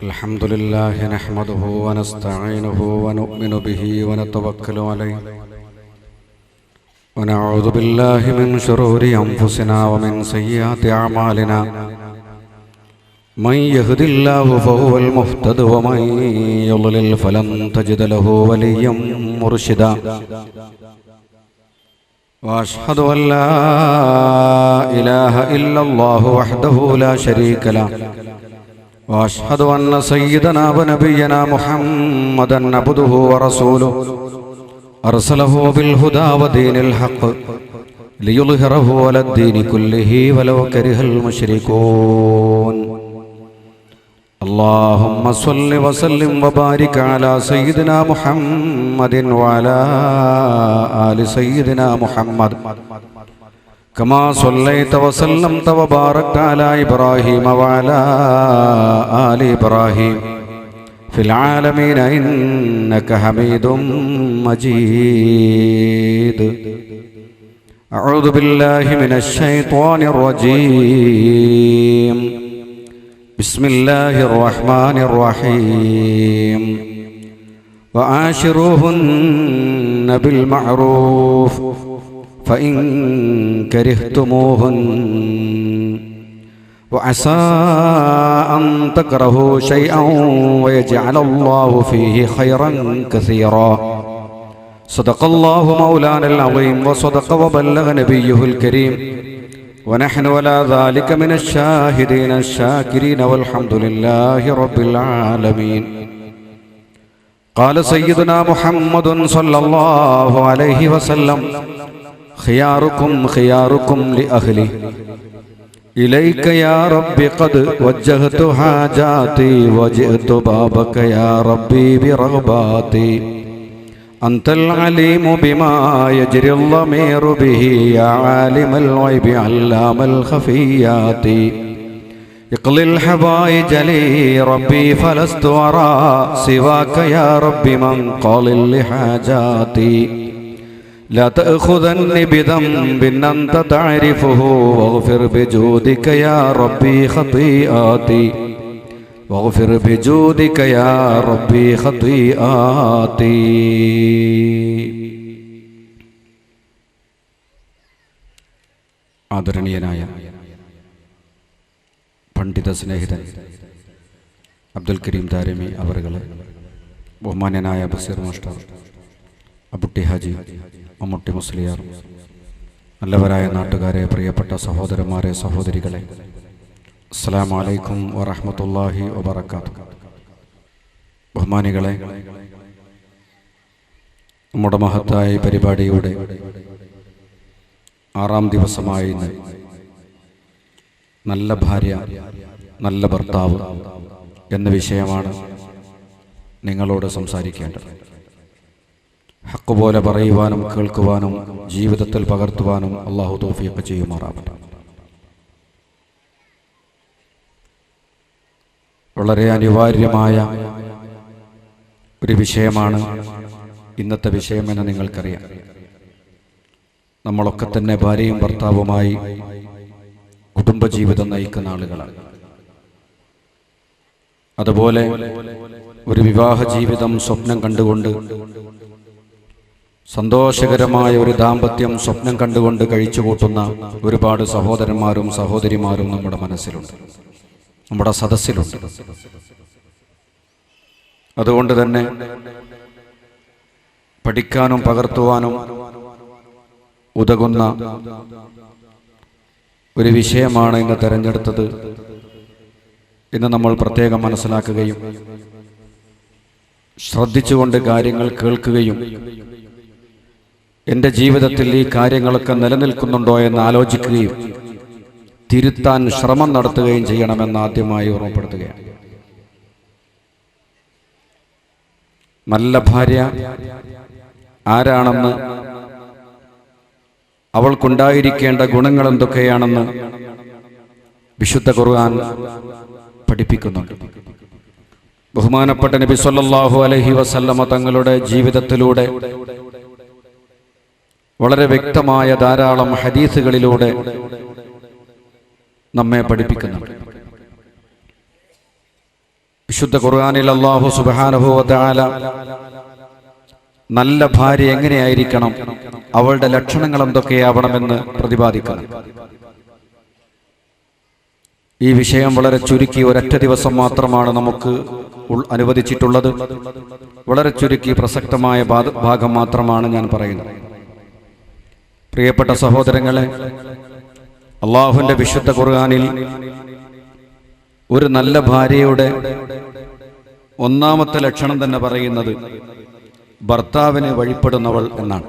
الحمد لله نحمده ونستعينه ونؤمن به ونتوكل عليه ونعوذ بالله من شرور أنفسنا ومن سيئات أعمالنا من يهد الله فهو المهتد ومن يضلل فلن تجد له وليا مرشدا وأشهد أن لا إله إلا الله وحده لا شريك له وأشهد أن سيدنا ونبينا محمدا عبده ورسوله أرسله بالهدى ودين الحق ليظهره على الدين كله ولو كره المشركون اللهم صل وسلم وبارك على سيدنا محمد وعلى آل سيدنا محمد كما صليت وسلمت وباركت على إبراهيم وعلى آل إبراهيم في العالمين إنك حميد مجيد. أعوذ بالله من الشيطان الرجيم. بسم الله الرحمن الرحيم. وعاشروهن بالمعروف فإن كرهتموهن وعسى أن تكرهوا شيئا ويجعل الله فيه خيرا كثيرا. صدق الله مولانا العظيم وصدق وبلغ نبيه الكريم ونحن على ذلك من الشاهدين الشاكرين والحمد لله رب العالمين. قال سيدنا محمد صلى الله عليه وسلم خياركم خياركم لأهله إليك يا رب قد وجهت حاجاتي وجئت بابك يا ربي برغباتي أنت العليم بما يجري الضمير به يا عالم الغيب علام الخفيات اقضي الحوائج لي ربي فلست أرى سواك يا رب من قال لحاجاتي لا تأخذني بذنب أنت تعرفه واغفر بجودك يا ربي خطيئاتي واغفر بجودك يا ربي خطيئاتي. ആദരണീയനായ പണ്ഡിത സ്നേഹിതൻ അബ്ദുൽ കരീം ദാരിമി അവറുകളെ, ബഹുമാന്യനായ ബസീർ മാസ്റ്റർ, അബുട്ടി ഹാജി, മമ്മൂട്ടി മുസ്ലിയാർ, നല്ലവരായ നാട്ടുകാരെ, പ്രിയപ്പെട്ട സഹോദരന്മാരെ, സഹോദരികളെ, അസ്സലാമു അലൈക്കും വറഹ്മത്തുള്ളാഹി വബറകാതുഹു. ബഹുമാനികളെ, നമ്മുടെ മഹത്തായ പരിപാടിയുടെ 6ാം ദിവസമായ ഇന്ന് നല്ല ഭാര്യ നല്ല ഭർത്താവ് എന്ന വിഷയമാണ് നിങ്ങളോട് സംസാരിക്കേണ്ടത്. ഹക്ക് പോലെ പറയുവാനും കേൾക്കുവാനും ജീവിതത്തിൽ പകർത്തുവാനും അള്ളാഹു തൗഫീഖ് ചെയ്യുമാറാവട്ടെ. വളരെ അനിവാര്യമായ ഒരു വിഷയമാണ് ഇന്നത്തെ വിഷയമെന്ന് നിങ്ങൾക്കറിയാം. നമ്മളൊക്കെ തന്നെ ഭാര്യയും ഭർത്താവുമായി കുടുംബജീവിതം നയിക്കുന്ന ആളുകളാണ്. അതുപോലെ ഒരു വിവാഹ ജീവിതം സ്വപ്നം കണ്ടുകൊണ്ട്, സന്തോഷകരമായ ഒരു ദാമ്പത്യം സ്വപ്നം കണ്ടുകൊണ്ട് കഴിച്ചുകൂട്ടുന്ന ഒരുപാട് സഹോദരന്മാരും സഹോദരിമാരും നമ്മുടെ മനസ്സിലുണ്ട്, നമ്മുടെ സദസ്സിലുണ്ട്. അതുകൊണ്ട് തന്നെ പഠിക്കാനും പകർത്തുവാനും ഉതകുന്ന ഒരു വിഷയമാണ് ഇന്ന് തിരഞ്ഞെടുത്തത് എന്ന് നമ്മൾ പ്രത്യേകം മനസ്സിലാക്കുകയും ശ്രദ്ധിച്ചുകൊണ്ട് കാര്യങ്ങൾ കേൾക്കുകയും എൻ്റെ ജീവിതത്തിൽ ഈ കാര്യങ്ങളൊക്കെ നിലനിൽക്കുന്നുണ്ടോ എന്ന് ആലോചിക്കുകയും തിരുത്താൻ ശ്രമം നടത്തുകയും ചെയ്യണമെന്ന് ആദ്യമായി ഓർമ്മപ്പെടുത്തുകയാണ്. നല്ല ഭാര്യ ആരാണെന്ന്, അവൾക്കുണ്ടായിരിക്കേണ്ട ഗുണങ്ങൾ എന്തൊക്കെയാണെന്ന് വിശുദ്ധ ഖുർആൻ പഠിപ്പിക്കുന്നുണ്ട്. ബഹുമാനപ്പെട്ട നബി സല്ലല്ലാഹു അലൈഹി വസല്ലമ തങ്ങളുടെ ജീവിതത്തിലൂടെ വളരെ വ്യക്തമായ ധാരാളം ഹദീസുകളിലൂടെ നമ്മെ പഠിപ്പിക്കുന്നുണ്ട്. വിശുദ്ധ ഖുർആനിൽ അല്ലാഹു സുബ്ഹാനഹു വ തആല നല്ല ഭാര്യ എങ്ങനെയായിരിക്കണം, അവളുടെ ലക്ഷണങ്ങൾ എന്തൊക്കെയാവണമെന്ന് പ്രതിപാദിക്കുന്നു. ഈ വിഷയം വളരെ ചുരുക്കി ഒരൊറ്റ ദിവസം മാത്രമാണ് നമുക്ക് അനുവദിച്ചിട്ടുള്ളത്. വളരെ ചുരുക്കി പ്രസക്തമായ ഭാഗം മാത്രമാണ് ഞാൻ പറയുന്നത്. പ്രിയപ്പെട്ട സഹോദരങ്ങളെ, അള്ളാഹുവിൻ്റെ വിശുദ്ധ ഖുർആനിൽ ഒരു നല്ല ഭാര്യയുടെ ഒന്നാമത്തെ ലക്ഷണം തന്നെ പറയുന്നത് ഭർത്താവിനെ വഴിപ്പെടുന്നവൾ എന്നാണ്.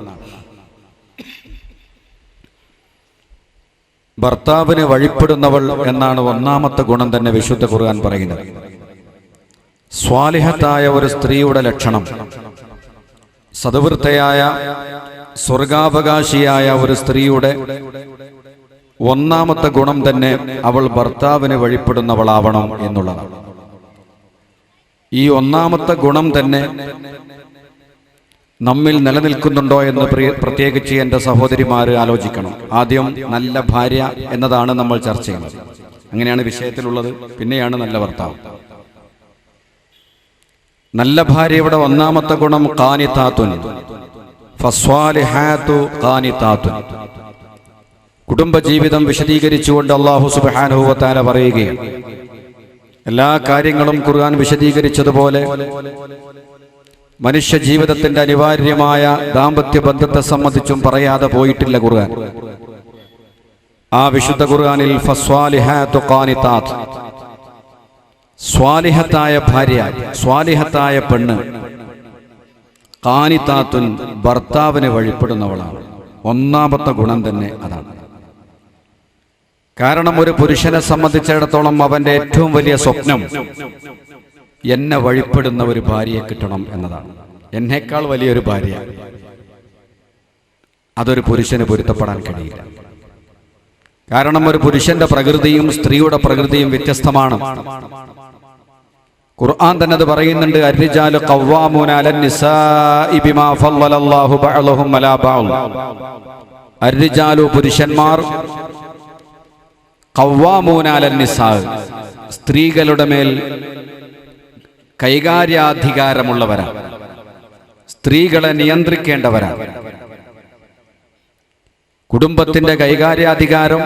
ഭർത്താവിനെ വഴിപ്പെടുന്നവൾ എന്നാണ് ഒന്നാമത്തെ ഗുണം തന്നെ വിശുദ്ധ ഖുർആൻ പറയുന്നത്. സ്വാലിഹത്തായ ഒരു സ്ത്രീയുടെ ലക്ഷണം, സദ്വൃത്തയായ സ്വർഗാവകാശിയായ ഒരു സ്ത്രീയുടെ ഒന്നാമത്തെ ഗുണം തന്നെ അവൾ ഭർത്താവിനെ വഴിപ്പെടുന്നവളാവണം എന്നുള്ളതാണ്. ഈ ഒന്നാമത്തെ ഗുണം തന്നെ നമ്മിൽ നിലനിൽക്കുന്നുണ്ടോ എന്ന് പ്രത്യേകിച്ച് എൻ്റെ സഹോദരിമാര് ആലോചിക്കണം. ആദ്യം നല്ല ഭാര്യ എന്നതാണ് നമ്മൾ ചർച്ച ചെയ്യുന്നത്. അങ്ങനെയാണ് വിഷയത്തിലുള്ളത്. പിന്നെയാണ് നല്ല ഭർത്താവ്. നല്ല ഭാര്യയുടെ ഒന്നാമത്തെ ഗുണം ഖാനിതാത്തുൻ ഫസ്വാലിഹാതു ഖാനിതാത്തുൻ. കുടുംബജീവിതം വിശദീകരിച്ചുകൊണ്ട് അല്ലാഹു സുബ്ഹാനഹു വ തആല പറയുകയാണ്, എല്ലാ കാര്യങ്ങളും ഖുർആൻ വിശദീകരിച്ചതുപോലെ മനുഷ്യ ജീവിതത്തിന്റെ അനിവാര്യമായ ദാമ്പത്യ ബന്ധത്തെ സംബന്ധിച്ചും പറയാതെ പോയിട്ടില്ല ഖുർആൻ. ആ വിശുദ്ധ ഖുർആനിൽ ഫസ്വാലിഹാതു ഖാനിതാത്ത്, സ്വാലിഹത്തായ ഭാര്യ, സ്വാലിഹത്തായ പെണ്ണ്, ഖാനിതാത്തുൻ ഭർത്താവിനെ വഴിപ്പെടുന്നവളാണ്. ഒന്നാമത്തെ ഗുണം തന്നെ അതാണ്. കാരണം ഒരു പുരുഷനെ സംബന്ധിച്ചിടത്തോളം അവന്റെ ഏറ്റവും വലിയ സ്വപ്നം എന്നെ വഴിപ്പെടുന്ന ഒരു ഭാര്യയെ കിട്ടണം എന്നതാണ്. എന്നേക്കാൾ വലിയൊരു ഭാര്യ അതൊരു പുരുഷന് പൊരുത്തപ്പെടാൻ കഴിയില്ല. കാരണം ഒരു പുരുഷന്റെ പ്രകൃതിയും സ്ത്രീയുടെ പ്രകൃതിയും വ്യത്യസ്തമാണ്. ഖുർആൻ തന്നെ അത് പറയുന്നുണ്ട്, അർരിജാലു ഖവ്വാമൂന അലൻ നിസാഇ ബിമാ ഫളലല്ലാഹു ബഅലഹും അലാ ബഅൽ. അർരിജാലു പുരുഷന്മാർ, ഖവ്വാമൂന അലൻ നിസാ സ്ത്രീകളുടെ മേൽ കൈകാര്യാധികാരമുള്ളവരാണ്, സ്ത്രീകളെ നിയന്ത്രിക്കേണ്ടവരാണ്. കുടുംബത്തിന്റെ കൈകാര്യാധികാരം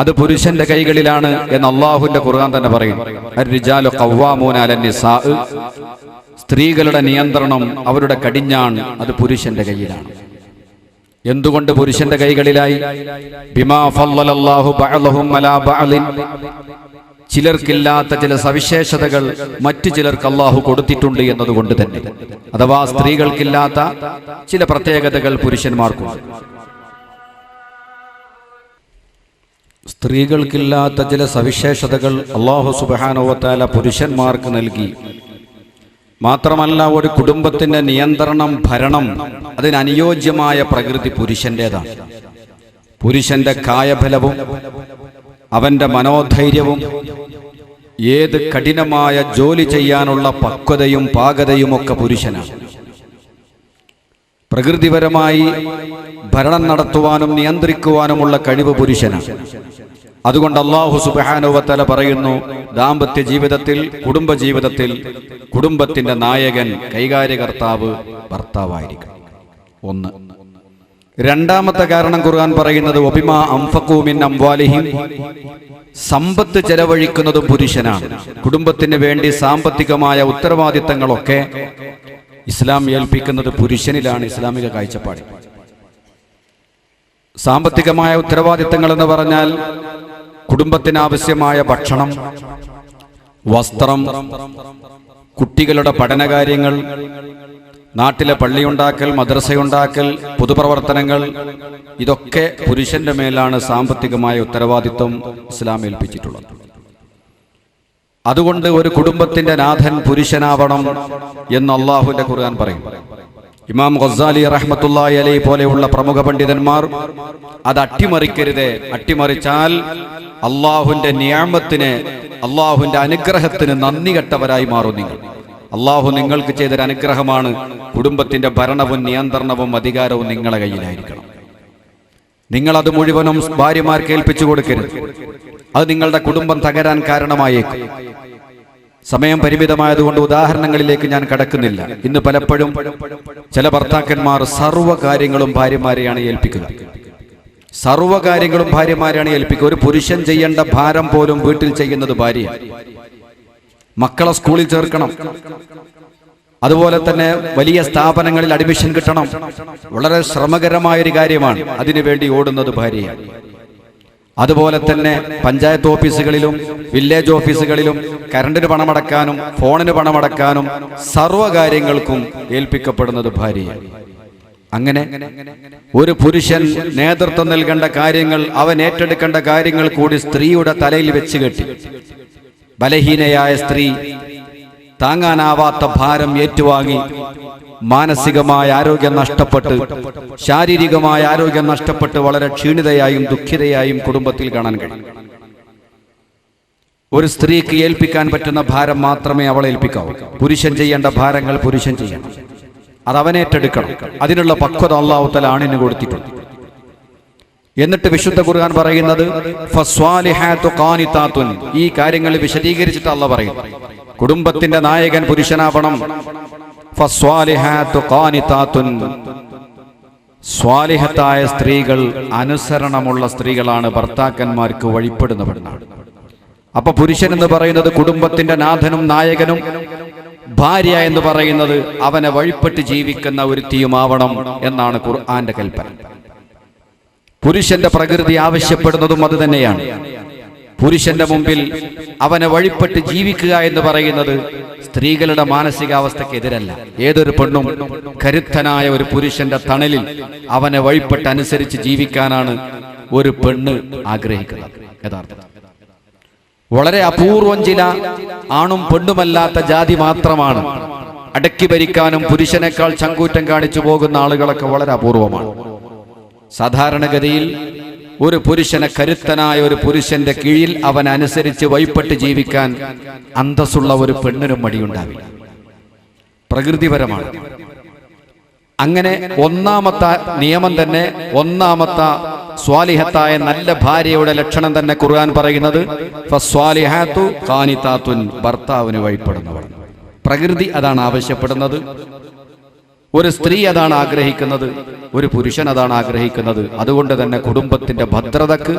അത് പുരുഷന്റെ കൈകളിലാണ് എന്ന് അല്ലാഹുവിന്റെ ഖുർആൻ തന്നെ പറയും. അർരിജാലു ഖവ്വാമൂന അലൻ നിസാ, സ്ത്രീകളുടെ നിയന്ത്രണം, അവരുടെ കടിഞ്ഞാൺ അത് പുരുഷന്റെ കയ്യിലാണ്. എന്തുകൊണ്ട് പുരുഷന്റെ കൈകളിലായി? ബിമാ ഫളലല്ലാഹു ബഅലഹും അലാ ബഅലിൻ, ചിലർക്കില്ലാത്ത ചില സവിശേഷതകൾ മറ്റു ചിലർക്ക് അല്ലാഹു കൊടുത്തിട്ടുണ്ട് എന്നതുകൊണ്ട് തന്നെ. അഥവാ സ്ത്രീകൾക്കില്ലാത്ത ചില പ്രത്യേകതകൾ പുരുഷന്മാർക്കും. സ്ത്രീകൾക്കില്ലാത്ത ചില സവിശേഷതകൾ അല്ലാഹു സുബ്ഹാനഹു വ തആല പുരുഷന്മാർക്ക് നൽകി. മാത്രമല്ല, ഒരു കുടുംബത്തിന്റെ നിയന്ത്രണം, ഭരണം, അതിനനുയോജ്യമായ പ്രകൃതി പുരുഷന്റേതാണ്. പുരുഷന്റെ കായബലവും അവന്റെ മനോധൈര്യവും ഏത് കഠിനമായ ജോലി ചെയ്യാനുള്ള പക്വതയും പാകതയും ഒക്കെ പുരുഷനാണ്. പ്രകൃതിപരമായി ഭരണം നടത്തുവാനും നിയന്ത്രിക്കുവാനുമുള്ള കഴിവ് പുരുഷനാണ്. അതുകൊണ്ട് അല്ലാഹു സുബ്ഹാനഹു വ തആല പറയുന്നു, ദാമ്പത്യ ജീവിതത്തിൽ, കുടുംബജീവിതത്തിൽ കുടുംബത്തിന്റെ നായകൻ, കൈകാര്യകർത്താവ് ഭർത്താവായിരിക്കും. ഒന്ന്. രണ്ടാമത്തെ കാരണം ഖുർആൻ പറയുന്നത് വബിമാ അൻഫഖൂ മിൻ അംവാലിഹിം, സമ്പത്ത് ചെലവഴിക്കുന്നതും പുരുഷനാണ്. കുടുംബത്തിന് വേണ്ടി സാമ്പത്തികമായ ഉത്തരവാദിത്തങ്ങളൊക്കെ ഇസ്ലാം ഏൽപ്പിക്കുന്നത് പുരുഷനിലാണ്. ഇസ്ലാമിക കാഴ്ചപ്പാട് സാമ്പത്തികമായ ഉത്തരവാദിത്തങ്ങൾ എന്ന് പറഞ്ഞാൽ കുടുംബത്തിന് ആവശ്യമായ ഭക്ഷണം, വസ്ത്രം, കുട്ടികളുടെ പഠനകാര്യങ്ങൾ, നാട്ടിലെ പള്ളിയുണ്ടാക്കൽ, മദ്രസയുണ്ടാക്കൽ, പൊതുപ്രവർത്തനങ്ങൾ, ഇതൊക്കെ പുരുഷന്റെ മേലാണ് സാമ്പത്തികമായ ഉത്തരവാദിത്വം ഇസ്ലാം ഏൽപ്പിച്ചിട്ടുള്ളത്. അതുകൊണ്ട് ഒരു കുടുംബത്തിന്റെ നാഥൻ പുരുഷനാവണം എന്ന് അല്ലാഹുവിന്റെ ഖുർആൻ പറയും. ഇമാം ഗസ്സാലി റഹ്മത്തുള്ളാഹി അലൈഹി പോലെയുള്ള പ്രമുഖ പണ്ഡിതന്മാർ അത് അട്ടിമറിക്കരുത്, അട്ടിമറിച്ചാൽ അല്ലാഹുവിന്റെ നിഅമത്തിന്, അല്ലാഹുവിന്റെ അനുഗ്രഹത്തിന് നന്ദി കെട്ടവരായി മാറും നിങ്ങൾ. അല്ലാഹു നിങ്ങൾക്ക് ചെയ്തൊരു അനുഗ്രഹമാണ്. കുടുംബത്തിന്റെ ഭരണവും നിയന്ത്രണവും അധികാരവും നിങ്ങളുടെ കയ്യിലായിരിക്കണം. നിങ്ങളത് മുഴുവനും ഭാര്യമാർക്ക് ഏൽപ്പിച്ചു കൊടുക്കരുത്. അത് നിങ്ങളുടെ കുടുംബം തകരാൻ കാരണമായേക്കും. സമയം പരിമിതമായതുകൊണ്ട് ഉദാഹരണങ്ങളിലേക്ക് ഞാൻ കടക്കുന്നില്ല. ഇന്ന് പലപ്പോഴും ചില ഭർത്താക്കന്മാർ സർവ്വകാര്യങ്ങളും ഭാര്യമാരെയാണ് ഏൽപ്പിക്കുക. സർവ്വകാര്യങ്ങളും ഭാര്യമാരെയാണ് ഏൽപ്പിക്കുക. ഒരു പുരുഷൻ ചെയ്യേണ്ട ഭാരം പോലും വീട്ടിൽ ചെയ്യുന്നത് ഭാര്യ. മക്കളെ സ്കൂളിൽ ചേർക്കണം, അതുപോലെ തന്നെ വലിയ സ്ഥാപനങ്ങളിൽ അഡ്മിഷൻ കിട്ടണം. വളരെ ശ്രമകരമായൊരു കാര്യമാണ്. അതിനുവേണ്ടി ഓടുന്നത് ഭാര്യയാണ്. അതുപോലെ തന്നെ പഞ്ചായത്ത് ഓഫീസുകളിലും വില്ലേജ് ഓഫീസുകളിലും കറണ്ടിന് പണമടക്കാനും ഫോണിന് പണമടക്കാനും സർവ്വകാര്യങ്ങൾക്കും ഏൽപ്പിക്കപ്പെടുന്നത് ഭാര്യയാണ്. അങ്ങനെ ഒരു പുരുഷൻ നേതൃത്വം നൽകേണ്ട കാര്യങ്ങൾ, അവൻ ഏറ്റെടുക്കേണ്ട കാര്യങ്ങൾ കൂടി സ്ത്രീയുടെ തലയിൽ വെച്ച് കെട്ടി ബലഹീനയായ സ്ത്രീ താങ്ങാനാവാത്ത ഭാരം ഏറ്റുവാങ്ങി മാനസികമായ ആരോഗ്യം നഷ്ടപ്പെട്ട്, ശാരീരികമായ ആരോഗ്യം നഷ്ടപ്പെട്ട് വളരെ ക്ഷീണിതയായും ദുഃഖിതയായും കുടുംബത്തിൽ കാണാൻ കഴിയും. ഒരു സ്ത്രീക്ക് ഏൽപ്പിക്കാൻ പറ്റുന്ന ഭാരം മാത്രമേ അവൾ ഏൽപ്പിക്കാവൂ. പുരുഷൻ ചെയ്യേണ്ട ഭാരങ്ങൾ പുരുഷൻ ചെയ്യണം, അത് അവനേറ്റെടുക്കണം. അതിനുള്ള പക്വത അല്ലാഹു തആല ആണിന് കൊടുത്തിട്ടുണ്ട്. എന്നിട്ട് വിശുദ്ധ ഖുർആൻ പറയുന്നത് ഫസ്വാലിഹാതു ഖാനിതാത്തുൻ. ഈ കാര്യങ്ങൾ വിശദീകരിച്ചിട്ട് അല്ലാഹു പറയുന്നു, കുടുംബത്തിന്റെ നായകൻ പുരുഷനാവണം. ഫസ്വാലിഹാതു ഖാനിതാത്തുൻ. സ്വാലിഹത്തായ സ്ത്രീകൾ അനുസരണമുള്ള സ്ത്രീകളാണ്, ഭർത്താക്കന്മാർക്ക് വഴിപ്പെടുന്നവരാണ്. അപ്പൊ പുരുഷൻ എന്ന് പറയുന്നത് കുടുംബത്തിന്റെ നാഥനും നായകനും, ഭാര്യ എന്ന് പറയുന്നത് അവനെ വഴിപ്പെട്ട് ജീവിക്കുന്ന ഒരുത്തിയുമാവണം എന്നാണ് ഖുർആന്റെ കൽപ്പന. പുരുഷന്റെ പ്രകൃതി ആവശ്യപ്പെടുന്നതും അത് തന്നെയാണ്. പുരുഷന്റെ മുമ്പിൽ അവനെ വഴിപ്പെട്ട് ജീവിക്കുക എന്ന് പറയുന്നത് സ്ത്രീകളുടെ മാനസികാവസ്ഥയ്ക്ക് എതിരല്ല. ഏതൊരു പെണ്ണും കരുത്തനായ ഒരു പുരുഷന്റെ തണലിൽ അവനെ വഴിപ്പെട്ട് അനുസരിച്ച് ജീവിക്കാനാണ് ഒരു പെണ്ണ് ആഗ്രഹിക്കുന്നത്. യഥാർത്ഥത്തിൽ വളരെ അപൂർവം ചില ആണും പെണ്ണുമല്ലാത്ത ജാതി മാത്രമാണ് അടക്കി ഭരിക്കാനും പുരുഷനേക്കാൾ ചങ്കൂറ്റം കാണിച്ചു പോകുന്ന ആളുകളൊക്കെ വളരെ അപൂർവമാണ്. സാധാരണഗതിയിൽ ഒരു പുരുഷനെ, കരുത്തനായ ഒരു പുരുഷന്റെ കീഴിൽ അവൻ അനുസരിച്ച് വഴിപ്പെട്ട് ജീവിക്കാൻ അന്തസ്സുള്ള ഒരു പെണ്ണിനും മടിയുണ്ടാവില്ല. പ്രകൃതിപരമാണ്. അങ്ങനെ ഒന്നാമത്തെ നിയമം തന്നെ, ഒന്നാമത്തെ സ്വാലിഹത്തായ നല്ല ഭാര്യയുടെ ലക്ഷണം തന്നെ ഖുർആൻ പറയുന്നത് ഫസ്വാലിഹാതു ഖാനിതാത്തുൻ. ഭർത്താവിന് വഴിപ്പെടുന്നവൾ. പ്രകൃതി അതാണ് ആവശ്യപ്പെടുന്നത്. ഒരു സ്ത്രീ അതാണ് ആഗ്രഹിക്കുന്നത്, ഒരു പുരുഷൻ അതാണ് ആഗ്രഹിക്കുന്നത്. അതുകൊണ്ട് തന്നെ കുടുംബത്തിന്റെ ഭദ്രതക്ക്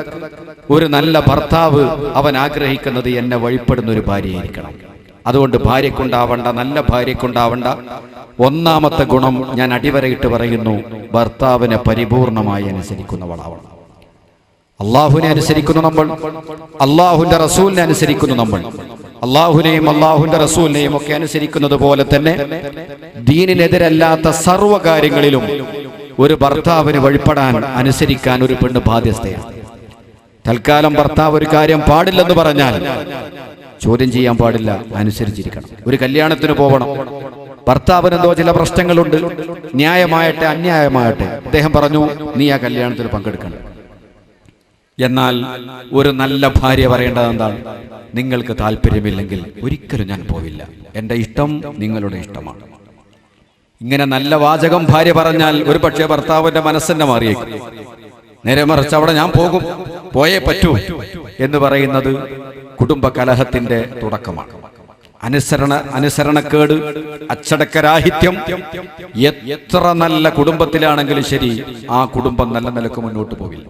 ഒരു നല്ല ഭർത്താവ് അവൻ ആഗ്രഹിക്കുന്നത് എന്നെ വഴിപ്പെടുന്ന ഒരു ഭാര്യയായിരിക്കണം. അതുകൊണ്ട് ഭാര്യക്കുണ്ടാവേണ്ട, നല്ല ഭാര്യക്കുണ്ടാവേണ്ട ഒന്നാമത്തെ ഗുണം ഞാൻ അടിവരയിട്ട് പറയുന്നു, ഭർത്താവിനെ പരിപൂർണമായി അനുസരിക്കുന്നവളാവണം. അള്ളാഹുവിനെ അനുസരിക്കുന്നു നമ്മൾ, അള്ളാഹുവിന്റെ റസൂലിനെ അനുസരിക്കുന്നു നമ്മൾ. അള്ളാഹുവിനെയും അള്ളാഹുവിന്റെ റസൂലിനെയും ഒക്കെ അനുസരിക്കുന്നത് പോലെ തന്നെ ദീനിനെതിരല്ലാത്ത സർവ്വകാര്യങ്ങളിലും ഒരു ഭർത്താവിന് വഴിപ്പെടാൻ, അനുസരിക്കാൻ ഒരു പെണ്ണ് ബാധ്യസ്ഥയാണ്. തൽക്കാലം ഭർത്താവ് ഒരു കാര്യം പാടില്ലെന്ന് പറഞ്ഞാൽ ചോദ്യം ചെയ്യാൻ പാടില്ല, അനുസരിച്ചിരിക്കണം. ഒരു കല്യാണത്തിന് പോകണം, ഭർത്താവിന് എന്തോ ചില പ്രശ്നങ്ങളുണ്ട്, ന്യായമായട്ടെ അന്യായമായട്ടെ, അദ്ദേഹം പറഞ്ഞു നീ ആ കല്യാണത്തിൽ പങ്കെടുക്കണം. എന്നാൽ ഒരു നല്ല ഭാര്യ പറയേണ്ടത് എന്താണ്? നിങ്ങൾക്ക് താല്പര്യമില്ലെങ്കിൽ ഒരിക്കലും ഞാൻ പോവില്ല, എൻ്റെ ഇഷ്ടം നിങ്ങളുടെ ഇഷ്ടമാണ്. ഇങ്ങനെ നല്ല വാചകം ഭാര്യ പറഞ്ഞാൽ ഒരു പക്ഷേ ഭർത്താവിന്റെ മനസ്സെന്നെ മാറിയേക്കും. നേരെ മറിച്ച് അവിടെ ഞാൻ പോകും, പോയേ പറ്റൂ എന്ന് പറയുന്നത് കുടുംബ കലഹത്തിന്റെ തുടക്കമാണ്. അനുസരണക്കേട്, അച്ചടക്കരാഹിത്യം എത്ര നല്ല കുടുംബത്തിലാണെങ്കിലും ശരി, ആ കുടുംബം നല്ല നിലക്ക് മുന്നോട്ട് പോകില്ല.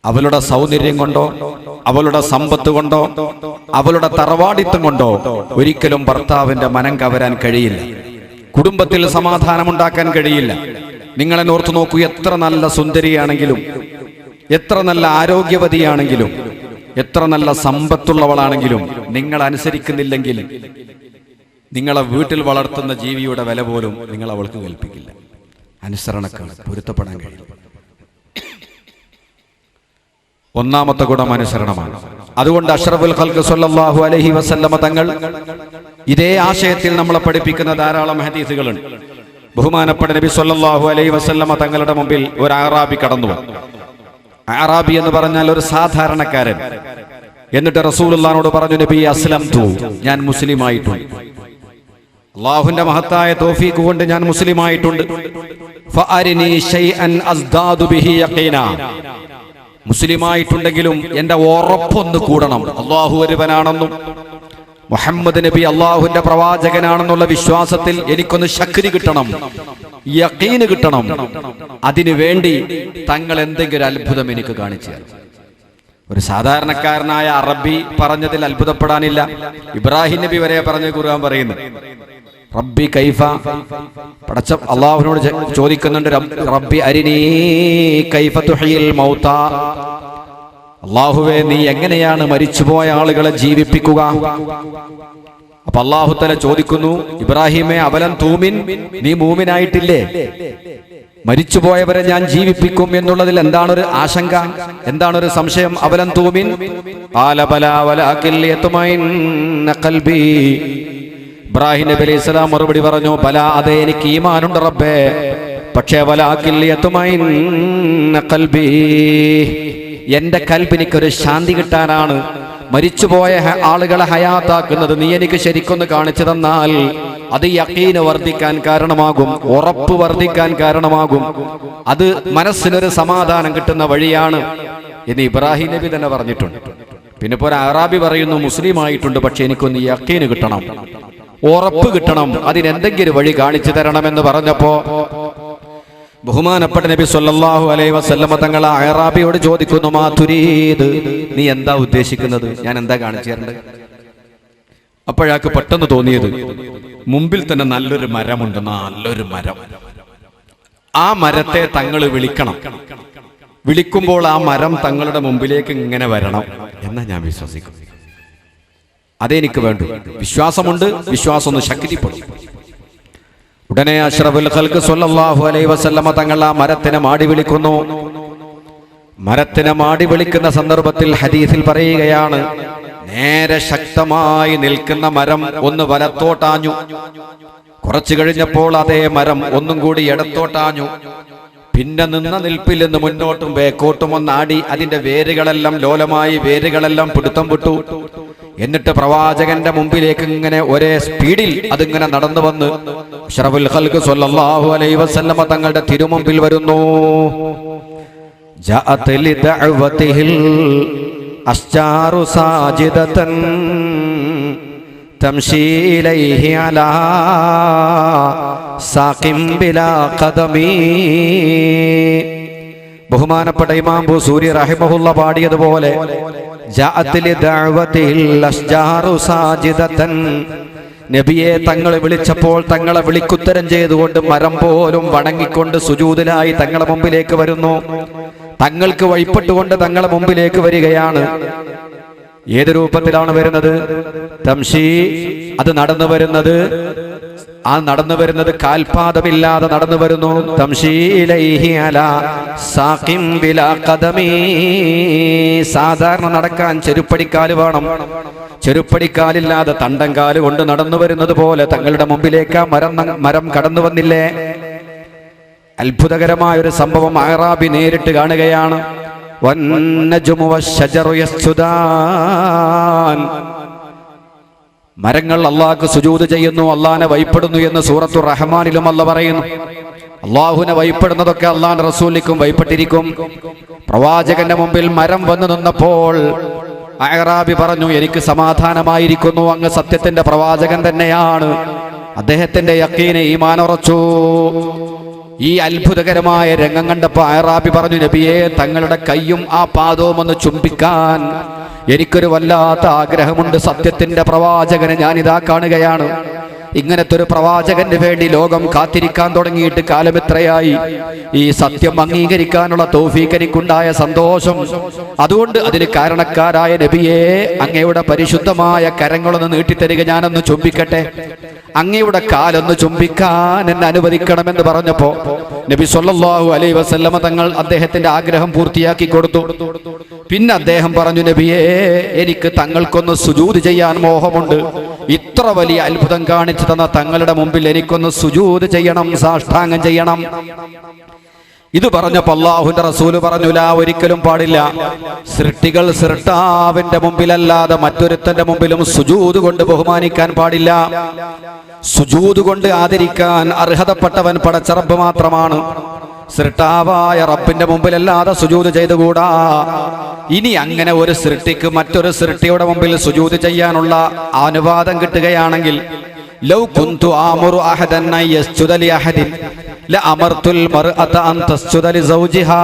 അവളുടെ സൗന്ദര്യം കൊണ്ടോ, അവളുടെ സമ്പത്ത് കൊണ്ടോ, അവളുടെ തറവാടിത്തം കൊണ്ടോ ഒരിക്കലും ഭർത്താവിന്റെ മനം കവരാൻ കഴിയില്ല. കുടുംബത്തിൽ സമാധാനമുണ്ടാക്കാൻ കഴിയില്ല. നിങ്ങളെ ഓർത്തു നോക്കൂ, എത്ര നല്ല സുന്ദരിയാണെങ്കിലും, എത്ര നല്ല ആരോഗ്യവതിയാണെങ്കിലും, എത്ര നല്ല സമ്പത്തുള്ളവളാണെങ്കിലും നിങ്ങൾ അനുസരിക്കുന്നില്ലെങ്കിൽ നിങ്ങളെ വീട്ടിൽ വളർത്തുന്ന ജീവിയുടെ വില പോലും നിങ്ങൾ അവൾക്ക് കൽപ്പിക്കില്ല. അനുസരണക്കാണ്, പൊരുത്തപ്പെടാൻ കഴിയും. ഒന്നാമത്തെ ഗുണം അനുസരണമാണ്. അതുകൊണ്ട് അഷ്റഫുൽ ഖൽഖ് സ്വല്ലല്ലാഹു അലൈഹി വസല്ലമ തങ്ങൾ ഇതേ ആശയത്തിൽ നമ്മളെ പഠിപ്പിക്കുന്ന ധാരാളം ഹദീസുകളുണ്ട്. ബഹുമാനപ്പെട്ട നബി സ്വല്ലല്ലാഹു അലൈഹി വസല്ലമ തങ്ങളുടെ മുമ്പിൽ ഒരു അറാബി കടന്നു വന്നു. അറാബി എന്ന് പറഞ്ഞാൽ ഒരു സാധാരണക്കാരൻ. എന്നിട്ട് റസൂലുള്ളാഹിനോട് പറഞ്ഞു, നബി അസ്ലംതു, ഞാൻ മുസ്ലിമായിട്ടുണ്ട്, അല്ലാഹുവിന്റെ മഹത്തായ തൗഫീഖ് കൊണ്ട് ഞാൻ മുസ്ലിമായിട്ടുണ്ട്. ഫഅരിനി ശൈഅൻ അസ്ദാദു ബിഹി യഖീനാ, മുസ്ലിമായിട്ടുണ്ടെങ്കിലും എന്റെ ഉറപ്പൊന്ന് കൂടണം, അല്ലാഹു ഒരുവനാണെന്നും മുഹമ്മദ് നബി അള്ളാഹുവിന്റെ പ്രവാചകനാണെന്നുള്ള വിശ്വാസത്തിൽ എനിക്കൊന്ന് ശക്തി കിട്ടണം, യഖീന് കിട്ടണം. അതിനു വേണ്ടി തങ്ങൾ എന്തെങ്കിലും അത്ഭുതം എനിക്ക് കാണിച്ചു തരണം. ഒരു സാധാരണക്കാരനായ അറബി പറഞ്ഞതിൽ അത്ഭുതപ്പെടാനില്ല. ഇബ്രാഹിം നബി വരെ പറഞ്ഞ ഖുർആൻ പറയുന്നു, റബ്ബി കൈഫ, പടച്ച അള്ളാഹുവിനോട് ചോദിക്കുന്നുണ്ട്, റബ്ബി അരിനീ കൈഫ തുഹ്യിൽ മൗതാ, അള്ളാഹുവേ നീ എങ്ങനെയാണ് മരിച്ചുപോയ ആളുകളെ ജീവിപ്പിക്കുക? അപ്പൊ അള്ളാഹു തആല ചോദിക്കുന്നു, ഇബ്രാഹിമേ അവലൻ തൂമിൻ, നീ മൂമിനായിട്ടില്ലേ? മരിച്ചുപോയവരെ ഞാൻ ജീവിപ്പിക്കും എന്നുള്ളതിൽ എന്താണൊരു ആശങ്ക, എന്താണൊരു സംശയം? അവലൻ തൂമിൻ ഖാല ബലാ വലാകിൻ ലിയത്മഇന്ന ഖൽബി. ഇബ്രാഹിം നബി അലൈഹി സ്വലാം മറുപടി പറഞ്ഞു, ബലാ, അതെ എനിക്ക് ഈമാനുണ്ട് റബ്ബേ, പക്ഷേ വലാകിൻ ലിയത്മഇന്ന ഖൽബി, എന്റെ കൽബിനിക്കൊരു ശാന്തി കിട്ടാനാണ് മരിച്ചുപോയ ആളുകളെ ഹയാത്താക്കുന്നത്. നീ എനിക്ക് ശരിക്കൊന്ന് കാണിച്ചു തന്നാൽ അത് യഖീന് വർദ്ധിക്കാൻ കാരണമാകും, ഉറപ്പ് വർദ്ധിക്കാൻ കാരണമാകും, അത് മനസ്സിനൊരു സമാധാനം കിട്ടുന്ന വഴിയാണ് എന്ന് ഇബ്രാഹിം നബി തന്നെ പറഞ്ഞിട്ടുണ്ട്. പിന്നെ ഇപ്പോൾ ഒരു അറാബി പറയുന്നു, മുസ്ലിം ആയിട്ടുണ്ട്, പക്ഷെ എനിക്കൊന്ന് യഖീന് കിട്ടണം, ഉറപ്പ് കിട്ടണം, അതിനെന്തെങ്കിലും വഴി കാണിച്ചു തരണമെന്ന് പറഞ്ഞപ്പോ ബഹുമാനപ്പെട്ട നബി സല്ലല്ലാഹു അലൈഹി വസല്ലമ തങ്ങൾ അറാബിയോട് ചോദിക്കുന്നു, മാ തുരീദ്, നീ എന്താ ഉദ്ദേശിക്കുന്നത്? ഞാൻ എന്താ കാണിച്ചു തരേണ്ടത്? അപ്പോഴാക്ക് പെട്ടെന്ന് തോന്നിയത്, മുമ്പിൽ തന്നെ നല്ലൊരു മരമുണ്ട്, നല്ലൊരു മരം. ആ മരത്തെ തങ്ങൾ വിളിക്കണം, വിളിക്കുമ്പോൾ ആ മരം തങ്ങളുടെ മുമ്പിലേക്ക് ഇങ്ങനെ വരണം എന്നാ ഞാൻ വിശ്വസിക്കും. അതെനിക്ക് വേണ്ടു. വിശ്വാസമുണ്ട്, വിശ്വാസം ഒന്ന് ശക്തിപ്പെടും. ഉടനെ അഷ്റഫുൽ ഖൽഖ് സ്വല്ലല്ലാഹു അലൈഹി വസല്ലമ തങ്ങൾ ആ മരത്തിനെ മാടി വിളിക്കുന്നു. മരത്തിനെ മാടി വിളിക്കുന്ന സന്ദർഭത്തിൽ ഹദീസിൽ പറയുകയാണ്, നേരെ ശക്തമായി നിൽക്കുന്ന മരം ഒന്ന് വലത്തോട്ടാഞ്ഞു. കുറച്ചു കഴിഞ്ഞപ്പോൾ അതേ മരം ഒന്നും കൂടി ഇടത്തോട്ടാഞ്ഞു. പിന്നെ നിന്ന നിൽപ്പിൽ നിന്ന് മുന്നോട്ടും ബേക്കോട്ടും ഒന്നാടി അതിന്റെ വേരുകളെല്ലാം ലോലമായി, വേരുകളെല്ലാം പിടുത്തം വിട്ടു. എന്നിട്ട് പ്രവാചകന്റെ മുമ്പിലേക്ക് ഇങ്ങനെ ഒരേ സ്പീഡിൽ അതിങ്ങനെ നടന്നു വന്ന് അഷ്റഫുൽ ഖൽഖ് സ്വല്ലല്ലാഹു അലൈഹി വസല്ലമ തങ്ങളുടെ തിരുമുമ്പിൽ വരുന്നു. ജഅത് ലിദഅവതിഹിൽ അസ്ജാറു സാജിദതൻ തംശി ഇലൈഹി അലാ സാഖിം ബിലാ ഖദമി. ബഹുമാനപ്പെട്ട ഇമാം ബുസൂരി റഹിമഹുല്ല പാടിയതുപോലെ, ജഅത് ലിദഅവതിഹിൽ അസ്ജാറു സാജിദതൻ, നബിയെ തങ്ങളെ വിളിച്ചപ്പോൾ തങ്ങളെ വിളിക്കുത്തരം ചെയ്തുകൊണ്ട് മരം പോലും വണങ്ങിക്കൊണ്ട് സുജൂദിലായി തങ്ങളെ മുമ്പിലേക്ക് വരുന്നു. തങ്ങൾക്ക് വഴിപ്പെട്ടുകൊണ്ട് തങ്ങളെ മുമ്പിലേക്ക് വരികയാണ്. ഏത് രൂപത്തിലാണ് വരുന്നത്? തംശി, അത് നടന്നു വരുന്നത്, ആ നടന്നു വരുന്നത് കാൽപാദമില്ലാതെ നടന്നു വരുന്നു. തംശി ഇലൈഹി അലാ സാഖിം ബിലാ ഖദമി. സാധാരണ നടക്കാൻ ചെരുപ്പടിക്കാല് വേണം, ചെരുപ്പടിക്കാലില്ലാതെ തണ്ടൻകാല് കൊണ്ട് നടന്നു വരുന്നത് പോലെ തങ്ങളുടെ മുമ്പിലേക്ക് മരം കടന്നു വന്നില്ലേ? അത്ഭുതകരമായ ഒരു സംഭവം അഅറാബി നേരിട്ട് കാണുകയാണ്. വന്നജ്മു വശജറു യസ്ജുദാൻ. മരങ്ങൾ അള്ളാഹ്ക്ക് സുജൂദ് ചെയ്യുന്നു, അള്ളാഹിനെ വഴിപ്പെടുന്നു എന്ന് സൂറത്തു റഹ്മാനിലും അല്ലാഹ് പറയുന്നു. അള്ളാഹുവിനെ വഴിപ്പെടുന്നതൊക്കെ അള്ളാഹിന്റെ റസൂലിനും വഴിപ്പെട്ടിരിക്കും. പ്രവാചകന്റെ മുമ്പിൽ മരം വന്നു നിന്നപ്പോൾ അഅറാബി പറഞ്ഞു, എനിക്ക് സമാധാനമായിരിക്കുന്നു, അങ്ങ് സത്യത്തിന്റെ പ്രവാചകൻ തന്നെയാണ്. അദ്ദേഹത്തിന്റെ യഖീന്, ഈമാൻ ഉറച്ചു. ഈ അത്ഭുതകരമായ രംഗം കണ്ടപ്പോൾ അഅറാബി പറഞ്ഞു, നബിയെ തങ്ങളുടെ കൈയും ആ പാദവും ഒന്ന് ചുംബിക്കാൻ എനിക്കൊരു വല്ലാത്ത ആഗ്രഹമുണ്ട്. സത്യത്തിന്റെ പ്രവാചകനെ ഞാനിതാ കാണുകയാണ്. ഇങ്ങനത്തെ ഒരു പ്രവാചകന് വേണ്ടി ലോകം കാത്തിരിക്കാൻ തുടങ്ങിയിട്ട് കാലം എത്രയായി. ഈ സത്യം അംഗീകരിക്കാനുള്ള തൗഫീഖ് എനിക്കുണ്ടായ സന്തോഷം, അതുകൊണ്ട് അതിന് കാരണക്കാരായ നബിയെ അങ്ങയുടെ പരിശുദ്ധമായ കരങ്ങളൊന്ന് നീട്ടിത്തരിക, ഞാനൊന്ന് ചുംബിക്കട്ടെ, അങ്ങയുടെ കാലൊന്ന് ചുംബിക്കാൻ എന്നെ അനുവദിക്കണമെന്ന് പറഞ്ഞപ്പോ നബി സല്ലല്ലാഹു അലൈഹി വസല്ലമ തങ്ങൾ അദ്ദേഹത്തിന്റെ ആഗ്രഹം പൂർത്തിയാക്കി കൊടുത്തു. പിന്നെ അദ്ദേഹം പറഞ്ഞു, നബിയെ എനിക്ക് തങ്ങൾക്കൊന്ന് സുജൂദ് ചെയ്യാൻ മോഹമുണ്ട്. ഇത്ര വലിയ അത്ഭുതം കാണിച്ചു തന്ന തങ്ങളുടെ മുമ്പിൽ എനിക്കൊന്ന് സുജൂദ് ചെയ്യണം, സാഷ്ടാംഗം ചെയ്യണം. ഇത് പറഞ്ഞപ്പോൾ അല്ലാഹുവിന്റെ റസൂല് പറഞ്ഞു, ലാ, ഒരിക്കലും പാടില്ല. സൃഷ്ടികൾ സൃഷ്ടാവിന്റെ മുമ്പിലല്ലാതെ മറ്റൊരുത്തന്റെ മുമ്പിലും സുജൂദ് കൊണ്ട് ബഹുമാനിക്കാൻ പാടില്ല. സുജൂദ് കൊണ്ട് ആദരിക്കാൻ അർഹതപ്പെട്ടവൻ പടച്ച റബ്ബ് മാത്രമാണ്. സൃഷ്ടാവായ റബ്ബിന്റെ മുമ്പിലല്ലാതെ സുജൂദ് ചെയ്തുകൂടാ. ഇനി അങ്ങനെ ഒരു സൃഷ്ടിക്ക് മറ്റൊരു സൃഷ്ടിയുടെ മുമ്പിൽ സുജൂദ് ചെയ്യാനുള്ള അനുവാദം കിട്ടുകയാണെങ്കിൽ, ലൗ കുന്തു ആമുറു അഹദൻ അൻ യസ്ജുദ ലി അഹദിൻ ലഅമർതുൽ മർഅത അൻ തസ്ജുദ ലി സൗജിഹാ.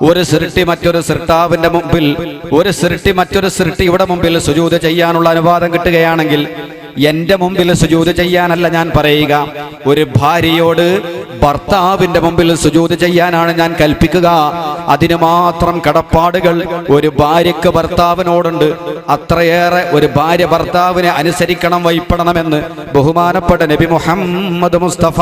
ഒരു സൃഷ്ടി മറ്റൊരു സൃഷ്ടാവിന്റെ മുമ്പിൽ, ഒരു സൃഷ്ടി മറ്റൊരു സൃഷ്ടിയുടെ മുമ്പിൽ സുജൂദ് ചെയ്യാനുള്ള അനുവാദം കിട്ടുകയാണെങ്കിൽ, എന്റെ മുമ്പിൽ സുജൂദ് ചെയ്യാനല്ല ഞാൻ പറയുക, ഒരു ഭാര്യയോട് ഭർത്താവിന്റെ മുമ്പിൽ സുജൂദ് ചെയ്യാനാണ് ഞാൻ കൽപ്പിക്കുക. അതിന് മാത്രം കടപ്പാടുകൾ ഒരു ഭാര്യയ്ക്ക് ഭർത്താവിനോടുണ്ട്. അത്രയേറെ ഒരു ഭാര്യ ഭർത്താവിനെ അനുസരിക്കണം, വഴിപ്പെടണമെന്ന് ബഹുമാനപ്പെട്ട നബി മുഹമ്മദ് മുസ്തഫ.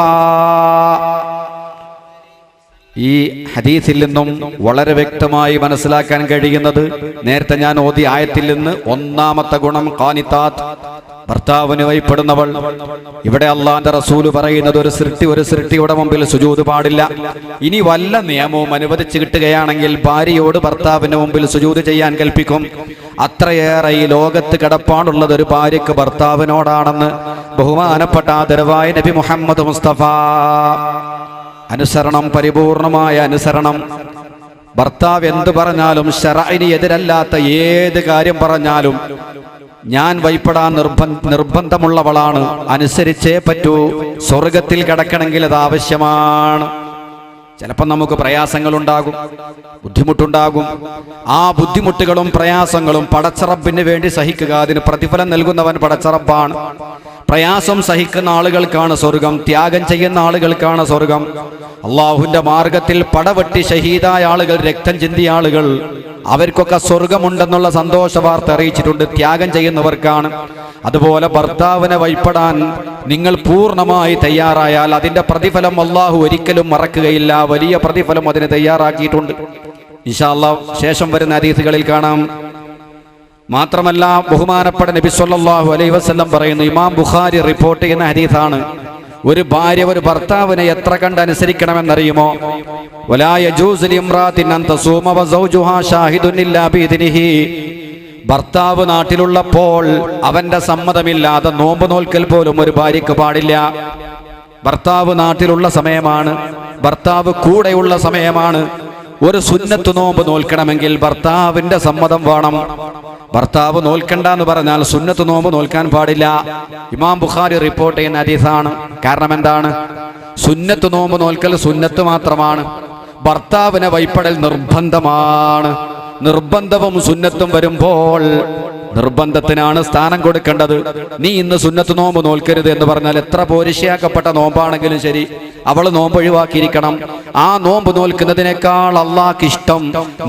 ഈ ഹദീസിൽ നിന്നും വളരെ വ്യക്തമായി മനസ്സിലാക്കാൻ കഴിയുന്നത്, നേരത്തെ ഞാൻ ഓതി ആയത്തിൽ നിന്ന് ഒന്നാമത്തെ ഗുണം ഖാനിതാത്ത്, ഭർത്താവിന് വഴിപ്പെടുന്നവൾ. ഇവിടെ അള്ളാന്റെ റസൂല് പറയുന്നത്, ഒരു സൃഷ്ടിയുടെ മുമ്പിൽ സുജൂദ് പാടില്ല. ഇനി വല്ല നിയമവും അനുവദിച്ചു കിട്ടുകയാണെങ്കിൽ ഭാര്യയോട് ഭർത്താവിന്റെ മുമ്പിൽ സുജൂദ് ചെയ്യാൻ കൽപ്പിക്കും. അത്രയേറെ ഈ ലോകത്ത് കടപ്പാടുള്ളത് ഒരു ഭാര്യയ്ക്ക് ഭർത്താവിനോടാണെന്ന് ബഹുമാനപ്പെട്ട ആദരവായ നബി മുഹമ്മദ് മുസ്തഫ. അനുസരണം, പരിപൂർണമായ അനുസരണം. ഭർത്താവ് എന്ത് പറഞ്ഞാലും, ശറഇന് എതിരല്ലാത്ത ഏത് കാര്യം പറഞ്ഞാലും ഞാൻ വഴിപ്പെടാൻ നിർബന്ധമുള്ളവളാണ്, അനുസരിച്ചേ പറ്റൂ. സ്വർഗത്തിൽ കടക്കണമെങ്കിൽ അത് ആവശ്യമാണ്. ചിലപ്പോൾ നമുക്ക് പ്രയാസങ്ങളുണ്ടാകും, ബുദ്ധിമുട്ടുണ്ടാകും. ആ ബുദ്ധിമുട്ടുകളും പ്രയാസങ്ങളും പടച്ച റബ്ബിന് വേണ്ടി സഹിക്കുക. അതിന് പ്രതിഫലം നൽകുന്നവൻ പടച്ച റബ്ബാണ്. പ്രയാസം സഹിക്കുന്ന ആളുകൾക്കാണ് സ്വർഗം, ത്യാഗം ചെയ്യുന്ന ആളുകൾക്കാണ് സ്വർഗം. അള്ളാഹുവിന്റെ മാർഗത്തിൽ പടവെട്ടി ഷഹീദായ ആളുകൾ, രക്തം ചിന്തിയ ആളുകൾ, അവർക്കൊക്കെ സ്വർഗമുണ്ടെന്നുള്ള സന്തോഷ വാർത്ത അറിയിച്ചിട്ടുണ്ട്. ത്യാഗം ചെയ്യുന്നവർക്കാണ്. അതുപോലെ ഭർത്താവിനെ വഴിപ്പെടാൻ നിങ്ങൾ പൂർണ്ണമായി തയ്യാറായാൽ അതിന്റെ പ്രതിഫലം അള്ളാഹു ഒരിക്കലും മറക്കുകയില്ല. വലിയ പ്രതിഫലം അതിന് തയ്യാറാക്കിയിട്ടുണ്ട്. ഇൻഷാ അല്ലാഹ് ശേഷം വരുന്ന ഹദീസുകളിൽ കാണാം. മാത്രമല്ല, ബഹുമാനപ്പെട്ട നബി സല്ലല്ലാഹു അലൈഹി വസല്ലം പറയുന്നു, ഇമാം ബുഖാരി റിപ്പോർട്ട് ചെയ്യുന്ന ഹദീസാണ്, ഒരു ഭാര്യ ഒരു ഭർത്താവിനെ എത്ര കണ്ട് അനുസരിക്കണമെന്നറിയുമോ? വലാ യജൂസു ലിംറാത്തിൻ അൻ തസൂമ വസൗജുഹാ ഷാഹിദുൻ ഇല്ലാ ബിഇദ്നിഹി. ഭർത്താവ് നാട്ടിലുള്ളപ്പോൾ അവന്റെ സമ്മതമില്ലാതെ നോമ്പ് നോൽക്കൽ പോലും ഒരു ഭാര്യയ്ക്ക് പാടില്ല. ഭർത്താവ് നാട്ടിലുള്ള സമയമാണ്, ഭർത്താവ് കൂടെയുള്ള സമയമാണ്. ഒരു സുന്നത്ത് നോമ്പ് നോൽക്കണമെങ്കിൽ ഭർത്താവിന്റെ സമ്മതം വേണം. ഭർത്താവ് നോൽക്കണ്ട എന്ന് പറഞ്ഞാൽ സുന്നത്ത് നോമ്പ് നോൽക്കാൻ പാടില്ല. ഇമാം ബുഖാരി റിപ്പോർട്ട് ചെയ്യുന്ന ഹദീസാണ്. കാരണം എന്താണ്? സുന്നത്ത് നോമ്പ് നോൽക്കൽ സുന്നത്ത് മാത്രമാണ്, ഭർത്താവിനെ വഴിപ്പെടൽ നിർബന്ധമാണ്. നിർബന്ധവും സുന്നത്തും വരുമ്പോൾ നിർബന്ധത്തിനാണ് സ്ഥാനം കൊടുക്കേണ്ടത്. നീ ഇന്ന് സുന്നത്ത് നോമ്പ് നോൽക്കരുത് എന്ന് പറഞ്ഞാൽ എത്ര പോരിശയാക്കപ്പെട്ട നോമ്പാണെങ്കിലും ശരി, അവൾ നോമ്പ് ഒഴിവാക്കിയിരിക്കണം. ആ നോമ്പ് നോൽക്കുന്നതിനേക്കാൾ അള്ളാഹ്ക്ക് ഇഷ്ടം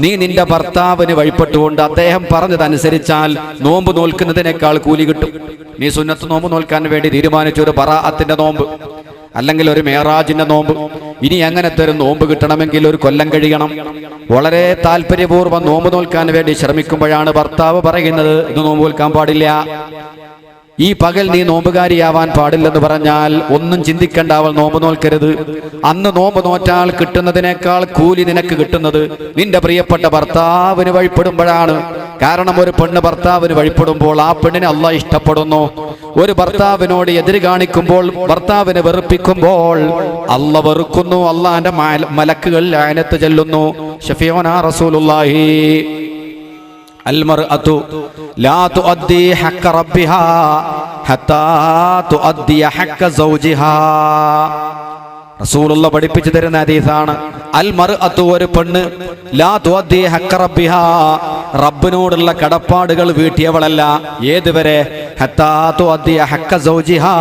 നീ നിന്റെ ഭർത്താവിന് വഴിപ്പെട്ടുകൊണ്ട് അദ്ദേഹം പറഞ്ഞതനുസരിച്ചാൽ നോമ്പ് നോൽക്കുന്നതിനേക്കാൾ കൂലി കിട്ടും. നീ സുന്നത്ത് നോമ്പ് നോൽക്കാൻ വേണ്ടി തീരുമാനിച്ച ഒരു ബറാഅത്തിന്റെ നോമ്പ്, അല്ലെങ്കിൽ ഒരു മേറാജിന്റെ നോമ്പ്, ഇനി അങ്ങനത്തെ ഒരു നോമ്പ് കിട്ടണമെങ്കിൽ ഒരു കൊല്ലം കഴിയണം. വളരെ താല്പര്യപൂർവ്വം നോമ്പ് നോൽക്കാൻ വേണ്ടി ശ്രമിക്കുമ്പോഴാണ് ഭർത്താവ് പറയുന്നത്, ഇത് നോമ്പ് നോൽക്കാൻ പാടില്ല, ഈ പകൽ നീ നോമ്പുകാരിയാവാൻ പാടില്ലെന്ന് പറഞ്ഞാൽ ഒന്നും ചിന്തിക്കേണ്ട, അവൾ നോമ്പ് നോൽക്കരുത്. അന്ന് നോമ്പ് നോറ്റാൽ കിട്ടുന്നതിനേക്കാൾ കൂലി നിനക്ക് കിട്ടുന്നത് നിന്റെ പ്രിയപ്പെട്ട ഭർത്താവിന് വഴിപ്പെടുമ്പോഴാണ്. കാരണം ഒരു പെണ്ണ് ഭർത്താവിന് വഴിപ്പെടുമ്പോൾ ആ പെണ്ണിനെ അള്ളാഹ് ഇഷ്ടപ്പെടുന്നു. ഒരു ഭർത്താവിനോട് എതിര് കാണിക്കുമ്പോൾ, ഭർത്താവിനെ വെറുപ്പിക്കുമ്പോൾ അള്ളാഹ് വെറുക്കുന്നു. അള്ളാഹിന്റെ മലക്കുകൾ ലഅനത്ത് ചൊല്ലുന്നു. ശഫീഉനാ റസൂലുള്ളാഹി അൽമർഅതു ലാ തുഅദ്ദി ഹഖ്ക റബ്ബിഹാ ഹത്താ തുഅദ്ദി ഹഖ്ക സൗജിഹാ. റസൂലുള്ള പഠിപ്പിച്ചു തരുന്ന ഹദീസാണ്. അൽമർഅതു, ഒരു പെണ്ണ്, ലാ തുഅദ്ദി ഹഖ്ക റബ്ബിഹാ, റബ്ബിനോടുള്ള കടപ്പാടുകൾ വീട്ടിയവളല്ല. ഏതുവരെ? ഹത്താ തുഅദ്ദി ഹഖ്ക സൗജിഹാ,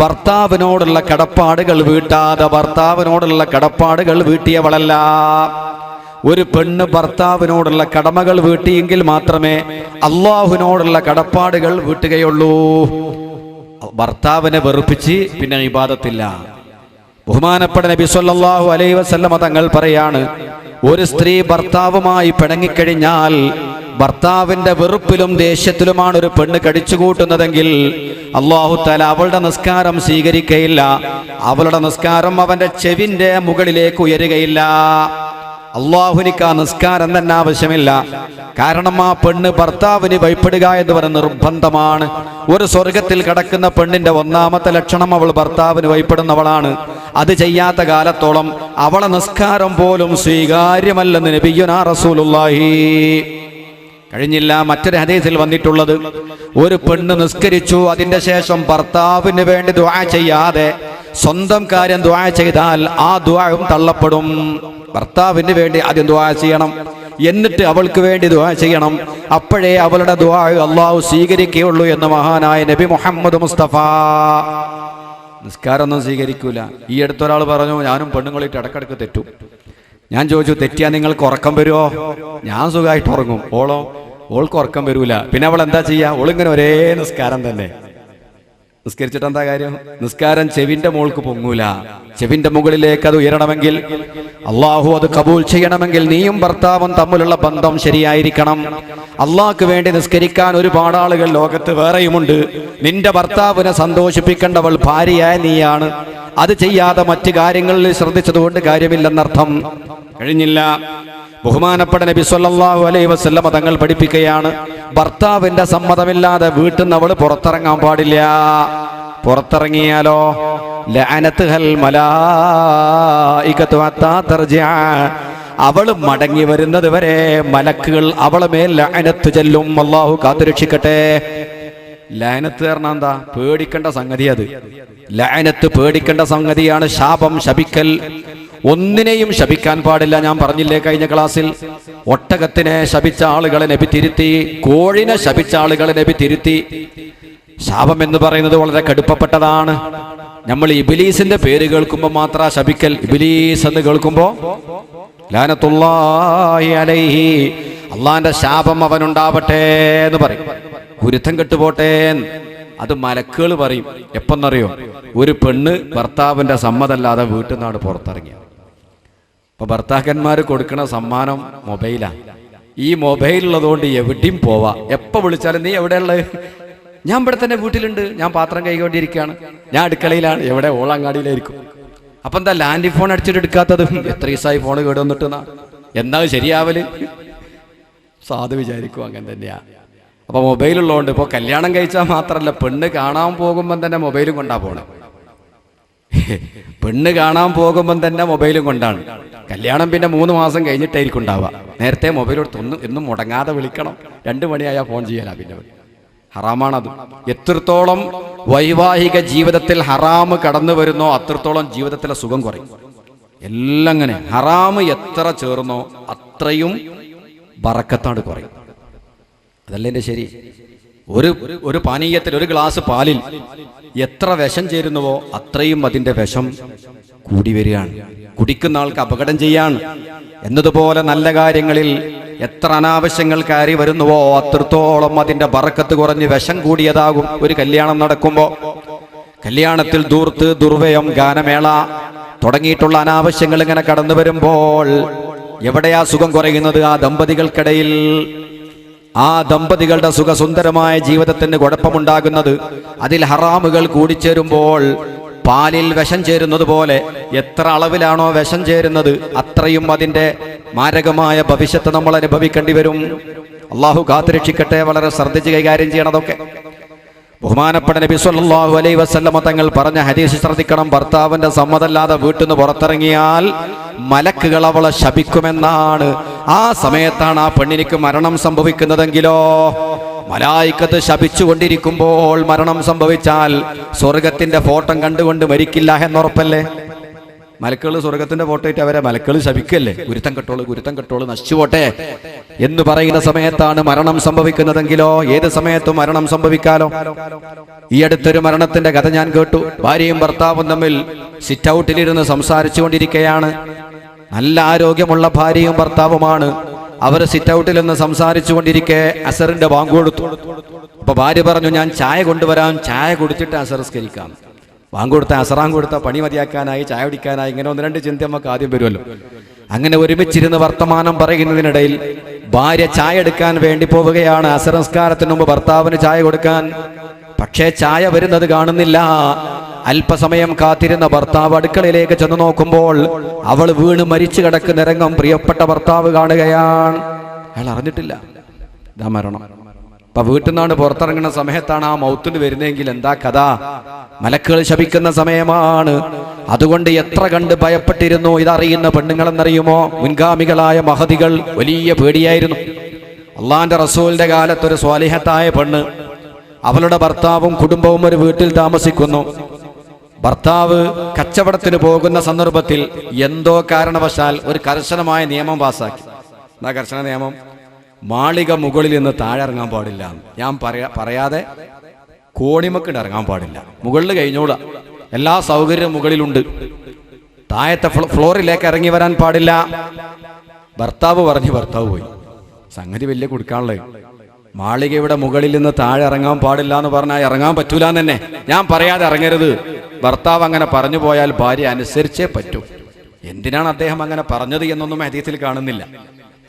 ഭർത്താവിനോടുള്ള കടപ്പാടുകൾ വീട്ടാതെ ഭർത്താവിനോടുള്ള കടപ്പാടുകൾ വീട്ടിയവളല്ല. ഒരു പെണ്ണ് ഭർത്താവിനോടുള്ള കടമകൾ വീട്ടിയെങ്കിൽ മാത്രമേ അള്ളാഹുവിനോടുള്ള കടപ്പാടുകൾ വീട്ടുകയുള്ളൂ. ഭർത്താവിനെ വെറുപ്പിച്ച് പിന്നെ ഇബാദത്തില്ല. ബഹുമാനപ്പെട്ട നബി സല്ലല്ലാഹു അലൈഹി വസല്ലം തങ്ങൾ പറയാണ്, ഒരു സ്ത്രീ ഭർത്താവുമായി പിണങ്ങിക്കഴിഞ്ഞാൽ ഭർത്താവിന്റെ വെറുപ്പിലും ദേഷ്യത്തിലുമാണ് ഒരു പെണ്ണ് കഴിച്ചുകൂട്ടുന്നതെങ്കിൽ അല്ലാഹു തആല അവളുടെ നിസ്കാരം സ്വീകരിക്കയില്ല. അവളുടെ നിസ്കാരം അവന്റെ ചെവിന്റെ മുകളിലേക്ക് ഉയരുകയില്ല. അള്ളാഹുവിനിക്ക് ആ നിസ്കാരം തന്നെ ആവശ്യമില്ല. കാരണം ആ പെണ്ണ് ഭർത്താവിന് ഭയപ്പെടുക എന്ന് പറയുന്ന നിർബന്ധമാണ്. ഒരു സ്വർഗത്തിൽ കിടക്കുന്ന പെണ്ണിന്റെ ഒന്നാമത്തെ ലക്ഷണം അവൾ ഭർത്താവിന് ഭയപ്പെടുന്നവളാണ്. അത് ചെയ്യാത്ത കാലത്തോളം അവളെ നിസ്കാരം പോലും സ്വീകാര്യമല്ലെന്ന് നബിയുനാ റസൂലുള്ളാഹി. കഴിഞ്ഞില്ല, മറ്റൊരു ഹദീസിൽ വന്നിട്ടുള്ളത്, ഒരു പെണ്ണ് നിസ്കരിച്ചു, അതിന്റെ ശേഷം ഭർത്താവിന് വേണ്ടി ദുആ ചെയ്യാതെ സ്വന്തം കാര്യം ദുആ ചെയ്താൽ ആ ദുആയും തള്ളപ്പെടും. ഭർത്താവിന് വേണ്ടി ആദ്യം ദുആ ചെയ്യണം, എന്നിട്ട് അവൾക്ക് വേണ്ടി ദുആ ചെയ്യണം. അപ്പോഴേ അവളുടെ ദുആ അല്ലാഹു സ്വീകരിക്കുകയുള്ളൂ എന്ന് മഹാനായ നബി മുഹമ്മദ് മുസ്തഫ. നിസ്കാരമൊന്നും സ്വീകരിക്കൂല. ഈ അടുത്തൊരാൾ പറഞ്ഞു, ഞാനും പെണ്ണുങ്ങളിട്ട് ഇടക്കിടക്ക് തെറ്റും. ഞാൻ ചോദിച്ചു, തെറ്റിയാ നിങ്ങൾക്ക് ഉറക്കം വരുമോ? ഞാൻ സുഖമായിട്ട് ഉറങ്ങും. ഓൾക്ക് ഉറക്കം വരൂല. പിന്നെ അവൾ എന്താ ചെയ്യാ? ഓളിങ്ങനെ ഒരേ നിസ്കാരം തന്നെ. നിസ്കരിച്ചിട്ട് എന്താ കാര്യം? നിസ്കാരം ചെവിന്റെ മുകൾക്ക് പൊങ്ങൂല. ചെവിന്റെ മുകളിലേക്ക് അത് ഉയരണമെങ്കിൽ, അള്ളാഹു അത് കബൂൽ ചെയ്യണമെങ്കിൽ നീയും ഭർത്താവും തമ്മിലുള്ള ബന്ധം ശരിയായിരിക്കണം. അള്ളാഹ്ക്ക് വേണ്ടി നിസ്കരിക്കാൻ ഒരുപാട് ആളുകൾ ലോകത്ത് വേറെയുമുണ്ട്. നിന്റെ ഭർത്താവിനെ സന്തോഷിപ്പിക്കേണ്ടവൾ ഭാര്യയായ നീയാണ്. അത് ചെയ്യാതെ മറ്റു കാര്യങ്ങളിൽ ശ്രദ്ധിച്ചതുകൊണ്ട് കാര്യമില്ലെന്നർത്ഥം. കഴിഞ്ഞില്ല, ബഹുമാനപ്പെട്ട നബി സല്ലല്ലാഹു അലൈഹി വസല്ലം തങ്ങൾ പഠിപ്പിക്കുകയാണ്, ഭർത്താവിന്റെ സമ്മതമില്ലാതെ വീട്ടിൽ നിന്ന് അവൾ പുറത്തിറങ്ങാൻ പാടില്ല. പുറത്തിറങ്ങിയാലോ ലഅനത്തുഹൽ മലായികതു ഹത്താ തർജിഅ, അവൾ മടങ്ങി വരുന്നത് വരെ മലക്കുകൾ അവളെ മേൽ ലഅനത്ത് ചൊല്ലും. അല്ലാഹു കാത്തുരക്ഷിക്കട്ടെ. ലഅനത്ത് പറഞ്ഞാൽ എന്താ? പേടിക്കേണ്ട സംഗതി. അത് ലഅനത്ത് പേടിക്കേണ്ട സംഗതിയാണ്. ശാപം, ശപിക്കൽ, ഒന്നിനെയും ശപിക്കാൻ പാടില്ല. ഞാൻ പറഞ്ഞില്ലേ കഴിഞ്ഞ ക്ലാസ്സിൽ, ഒട്ടകത്തിനെ ശപിച്ച ആളുകളെ നബി തിരുത്തി, കോഴിനെ ശപിച്ച ആളുകളെ നബി തിരുത്തി. ശാപം എന്ന് പറയുന്നത് വളരെ കടുപ്പപ്പെട്ടതാണ്. നമ്മൾ ഇബ്ലീസിന്റെ പേര് കേൾക്കുമ്പോൾ മാത്രം ശപിക്കൽ. ഇബ്ലീസ് എന്ന് കേൾക്കുമ്പോൾ ലഅനത്തുല്ലാഹി അലൈഹി, അള്ളാന്റെ ശാപം അവനുണ്ടാവട്ടെ എന്ന് പറയും. ഗുരുത്തം കെട്ടുപോട്ടെ. അത് മലക്കുകൾ പറയും. എപ്പെന്നറിയോ? ഒരു പെണ്ണ് ഭർത്താവിന്റെ സമ്മതമല്ലാതെ വീട്ടിൽ നിന്നാണ് പുറത്തിറങ്ങിയ. അപ്പൊ ഭർത്താക്കന്മാർ കൊടുക്കുന്ന സമ്മാനം മൊബൈലാണ്. ഈ മൊബൈൽ ഉള്ളതുകൊണ്ട് എവിടെയും പോവാ. എപ്പോൾ വിളിച്ചാലും നീ എവിടെയുള്ളത്? ഞാൻ ഇവിടെ തന്നെ വീട്ടിലുണ്ട്, ഞാൻ പാത്രം കൈകൊണ്ടിരിക്കുകയാണ്, ഞാൻ അടുക്കളയിലാണ്. എവിടെ? ഓളങ്ങാടിയിലായിരിക്കും. അപ്പൊ എന്താ ലാൻഡ് ഫോൺ അടിച്ചിട്ട് എടുക്കാത്തത്? എത്ര ദിവസമായി ഫോൺ കേട് വന്നിട്ടെന്നാ. എന്താ ശരിയാവല്? സാധു വിചാരിക്കും അങ്ങനെ തന്നെയാ. അപ്പൊ മൊബൈലുള്ളതുകൊണ്ട് ഇപ്പോൾ കല്യാണം കഴിച്ചാൽ മാത്രമല്ല, പെണ്ണ് കാണാൻ പോകുമ്പം തന്നെ മൊബൈലും കൊണ്ടാ പോണേ. പെണ്ണ് കാണാൻ പോകുമ്പം തന്നെ മൊബൈലും കൊണ്ടാണ്. കല്യാണം പിന്നെ 3 മാസം കഴിഞ്ഞിട്ടായിരിക്കും ഉണ്ടാവുക. നേരത്തെ മൊബൈൽ എടുത്ത് എന്നും മുടങ്ങാതെ വിളിക്കണം. 2 മണിയായാൽ ഫോൺ ചെയ്യാല. പിന്നെ ഹറാമാണത്. എത്രത്തോളം വൈവാഹിക ജീവിതത്തിൽ ഹറാമ് കടന്നു വരുന്നോ അത്രത്തോളം ജീവിതത്തിലെ സുഖം കുറയും. എല്ലാം അങ്ങനെ. ഹറാമ് എത്ര ചേർന്നോ അത്രയും ബറക്കത്താണ് കുറയും. അതല്ലേ എൻ്റെ ശരി? ഒരു പാനീയത്തിൽ, ഒരു ഗ്ലാസ് പാലിൽ എത്ര വിഷം ചേരുന്നുവോ അത്രയും അതിൻ്റെ വിഷം കൂടി വരികയാണ്. കുടിക്കുന്ന ആൾക്ക് അപകടം ചെയ്യാണ്. എന്നതുപോലെ നല്ല കാര്യങ്ങളിൽ എത്ര അനാവശ്യങ്ങൾ കയറി വരുന്നുവോ അത്രത്തോളം അതിൻ്റെ ബറക്കത്ത് കുറഞ്ഞ് വിഷം കൂടിയതാകും. ഒരു കല്യാണം നടക്കുമ്പോൾ കല്യാണത്തിൽ ദൂർത്ത്, ദുർവ്യയം, ഗാനമേള തുടങ്ങിയിട്ടുള്ള അനാവശ്യങ്ങൾ ഇങ്ങനെ കടന്നു വരുമ്പോൾ എവിടെയാ സുഖം കുറയുന്നത്? ആ ദമ്പതികൾക്കിടയിൽ. ആ ദമ്പതികളുടെ സുഖസുന്ദരമായ ജീവിതത്തിന് കുഴപ്പമുണ്ടാകുന്നത് അതിൽ ഹറാമുകൾ കൂടിച്ചേരുമ്പോൾ. പാലിൽ വിഷം ചേരുന്നത് പോലെ എത്ര അളവിലാണോ വിഷം ചേരുന്നത് അത്രയും അതിൻ്റെ മാരകമായ ഭവിഷ്യത്ത് നമ്മൾ അനുഭവിക്കേണ്ടി വരും. അള്ളാഹു കാത്തുരക്ഷിക്കട്ടെ. വളരെ ശ്രദ്ധിച്ച് കൈകാര്യം ചെയ്യണതൊക്കെ. ബഹുമാനപ്പെട്ട നബി സല്ലല്ലാഹു അലൈഹി വസല്ലമ തങ്ങൾ പറഞ്ഞ ഹദീസ് ശ്രദ്ധിക്കണം. ഭർത്താവിന്റെ സമ്മതമല്ലാതെ വീട്ടിൽ നിന്ന് പുറത്തിറങ്ങിയാൽ മലക്കുകൾ അവളെ ശപിക്കുമെന്നാണ്. ആ സമയത്താണ് ആ പെണ്ണിനിക്ക് മരണം സംഭവിക്കുന്നതെങ്കിലോ, മലായിക്കത്ത് ശപിച്ചുകൊണ്ടിരിക്കുമ്പോൾ മരണം സംഭവിച്ചാൽ സ്വർഗത്തിന്റെ ഫോട്ടോ കണ്ടുകൊണ്ട് മരിക്കില്ല എന്നുറപ്പല്ലേ? മലക്കുകൾ സ്വർഗത്തിന്റെ ഫോട്ടോ ഇട്ട് അവരെ മലക്കുകൾ ശപിക്കല്ലേ? ഗുരുത്തം കെട്ടോള് നശിച്ചു പോട്ടെ എന്ന് പറയുന്ന സമയത്താണ് മരണം സംഭവിക്കുന്നതെങ്കിലോ, ഏത് സമയത്തും മരണം സംഭവിക്കാലോ. ഈ അടുത്തൊരു മരണത്തിന്റെ കഥ ഞാൻ കേട്ടു. ഭാര്യയും ഭർത്താവും തമ്മിൽ സിറ്റ് ഔട്ടിലിരുന്ന് സംസാരിച്ചു കൊണ്ടിരിക്കുകയാണ്. നല്ല ആരോഗ്യമുള്ള ഭാര്യയും ഭർത്താവുമാണ്. അവർ സിറ്റ് ഔട്ടിൽ നിന്ന് സംസാരിച്ചു കൊണ്ടിരിക്കെ അസറിന്റെ ബാങ്ക് കൊടുത്തു. അപ്പൊ ഭാര്യ പറഞ്ഞു, ഞാൻ ചായ കൊണ്ടുവരാം, ചായ കുടിച്ചിട്ട് അസർ സ്കരിക്കാം. വാങ്കൊടുത്ത അസറാൻ കൊടുത്ത പണി മതിയാക്കാനായി ചായ കുടിക്കാനായി ഇങ്ങനെ ഒന്ന് രണ്ട് ചിന്ത നമുക്ക് ആദ്യം വരുമല്ലോ. അങ്ങനെ ഒരുമിച്ചിരുന്ന് വർത്തമാനം പറയുന്നതിനിടയിൽ ഭാര്യ ചായ എടുക്കാൻ വേണ്ടി പോവുകയാണ്. അസർ നിസ്കാരത്തിന് മുമ്പ് ഭർത്താവിന് ചായ കൊടുക്കാൻ. പക്ഷേ ചായ വരുന്നത് കാണുന്നില്ല. അല്പസമയം കാത്തിരുന്ന ഭർത്താവ് അടുക്കളയിലേക്ക് ചെന്ന് നോക്കുമ്പോൾ അവൾ വീണ് മരിച്ചു കിടക്കുന്ന രംഗം പ്രിയപ്പെട്ട ഭർത്താവ് കാണുകയാണ്. അയാൾ അറിഞ്ഞിട്ടില്ല, ഇതാ മരണം. അപ്പൊ വീട്ടിൽ നിന്നാണ് പുറത്തിറങ്ങുന്ന സമയത്താണ് ആ മൗത്തിന് വരുന്നതെങ്കിൽ എന്താ കഥ? മലക്കുകൾ ശപിക്കുന്ന സമയമാണ്. അതുകൊണ്ട് എത്ര കണ്ട് ഭയപ്പെട്ടിരുന്നു ഇതറിയുന്ന പെണ്ണുങ്ങളെന്നറിയുമോ? മുൻഗാമികളായ മഹതികൾ വലിയ പേടിയായിരുന്നു. അള്ളാന്റെ റസൂലിന്റെ കാലത്തൊരു സ്വാലിഹത്തായ പെണ്ണ്, അവളുടെ ഭർത്താവും കുടുംബവും ഒരു വീട്ടിൽ താമസിക്കുന്നു. ഭർത്താവ് കച്ചവടത്തിന് പോകുന്ന സന്ദർഭത്തിൽ എന്തോ കാരണവശാൽ ഒരു കർശനമായ നിയമം പാസാക്കി. എന്താ കർശന നിയമം? മാളിക മുകളിൽ നിന്ന് താഴെ ഇറങ്ങാൻ പാടില്ല. ഞാൻ പറയാതെ കോണിമക്കിട്ട് ഇറങ്ങാൻ പാടില്ല. മുകളിൽ കഴിഞ്ഞോളാം, എല്ലാ സൗകര്യവും മുകളിലുണ്ട്. താഴത്തെ ഫ്ലോറിലേക്ക് ഇറങ്ങി വരാൻ പാടില്ല. ഭർത്താവ് പറഞ്ഞു, ഭർത്താവ് പോയി. സംഗതി വലിയ കൊടുക്കാനുള്ളത്. മാളികയുടെ മുകളിൽ നിന്ന് താഴെ ഇറങ്ങാൻ പാടില്ല എന്ന് പറഞ്ഞാൽ ഇറങ്ങാൻ പറ്റൂല എന്ന് തന്നെ. ഞാൻ പറയാതെ ഇറങ്ങരുത്. ഭർത്താവ് അങ്ങനെ പറഞ്ഞു പോയാൽ ഭാര്യ അനുസരിച്ചേ പറ്റൂ. എന്തിനാണ് അദ്ദേഹം അങ്ങനെ പറഞ്ഞത് എന്നൊന്നും ഹദീസിൽ കാണുന്നില്ല.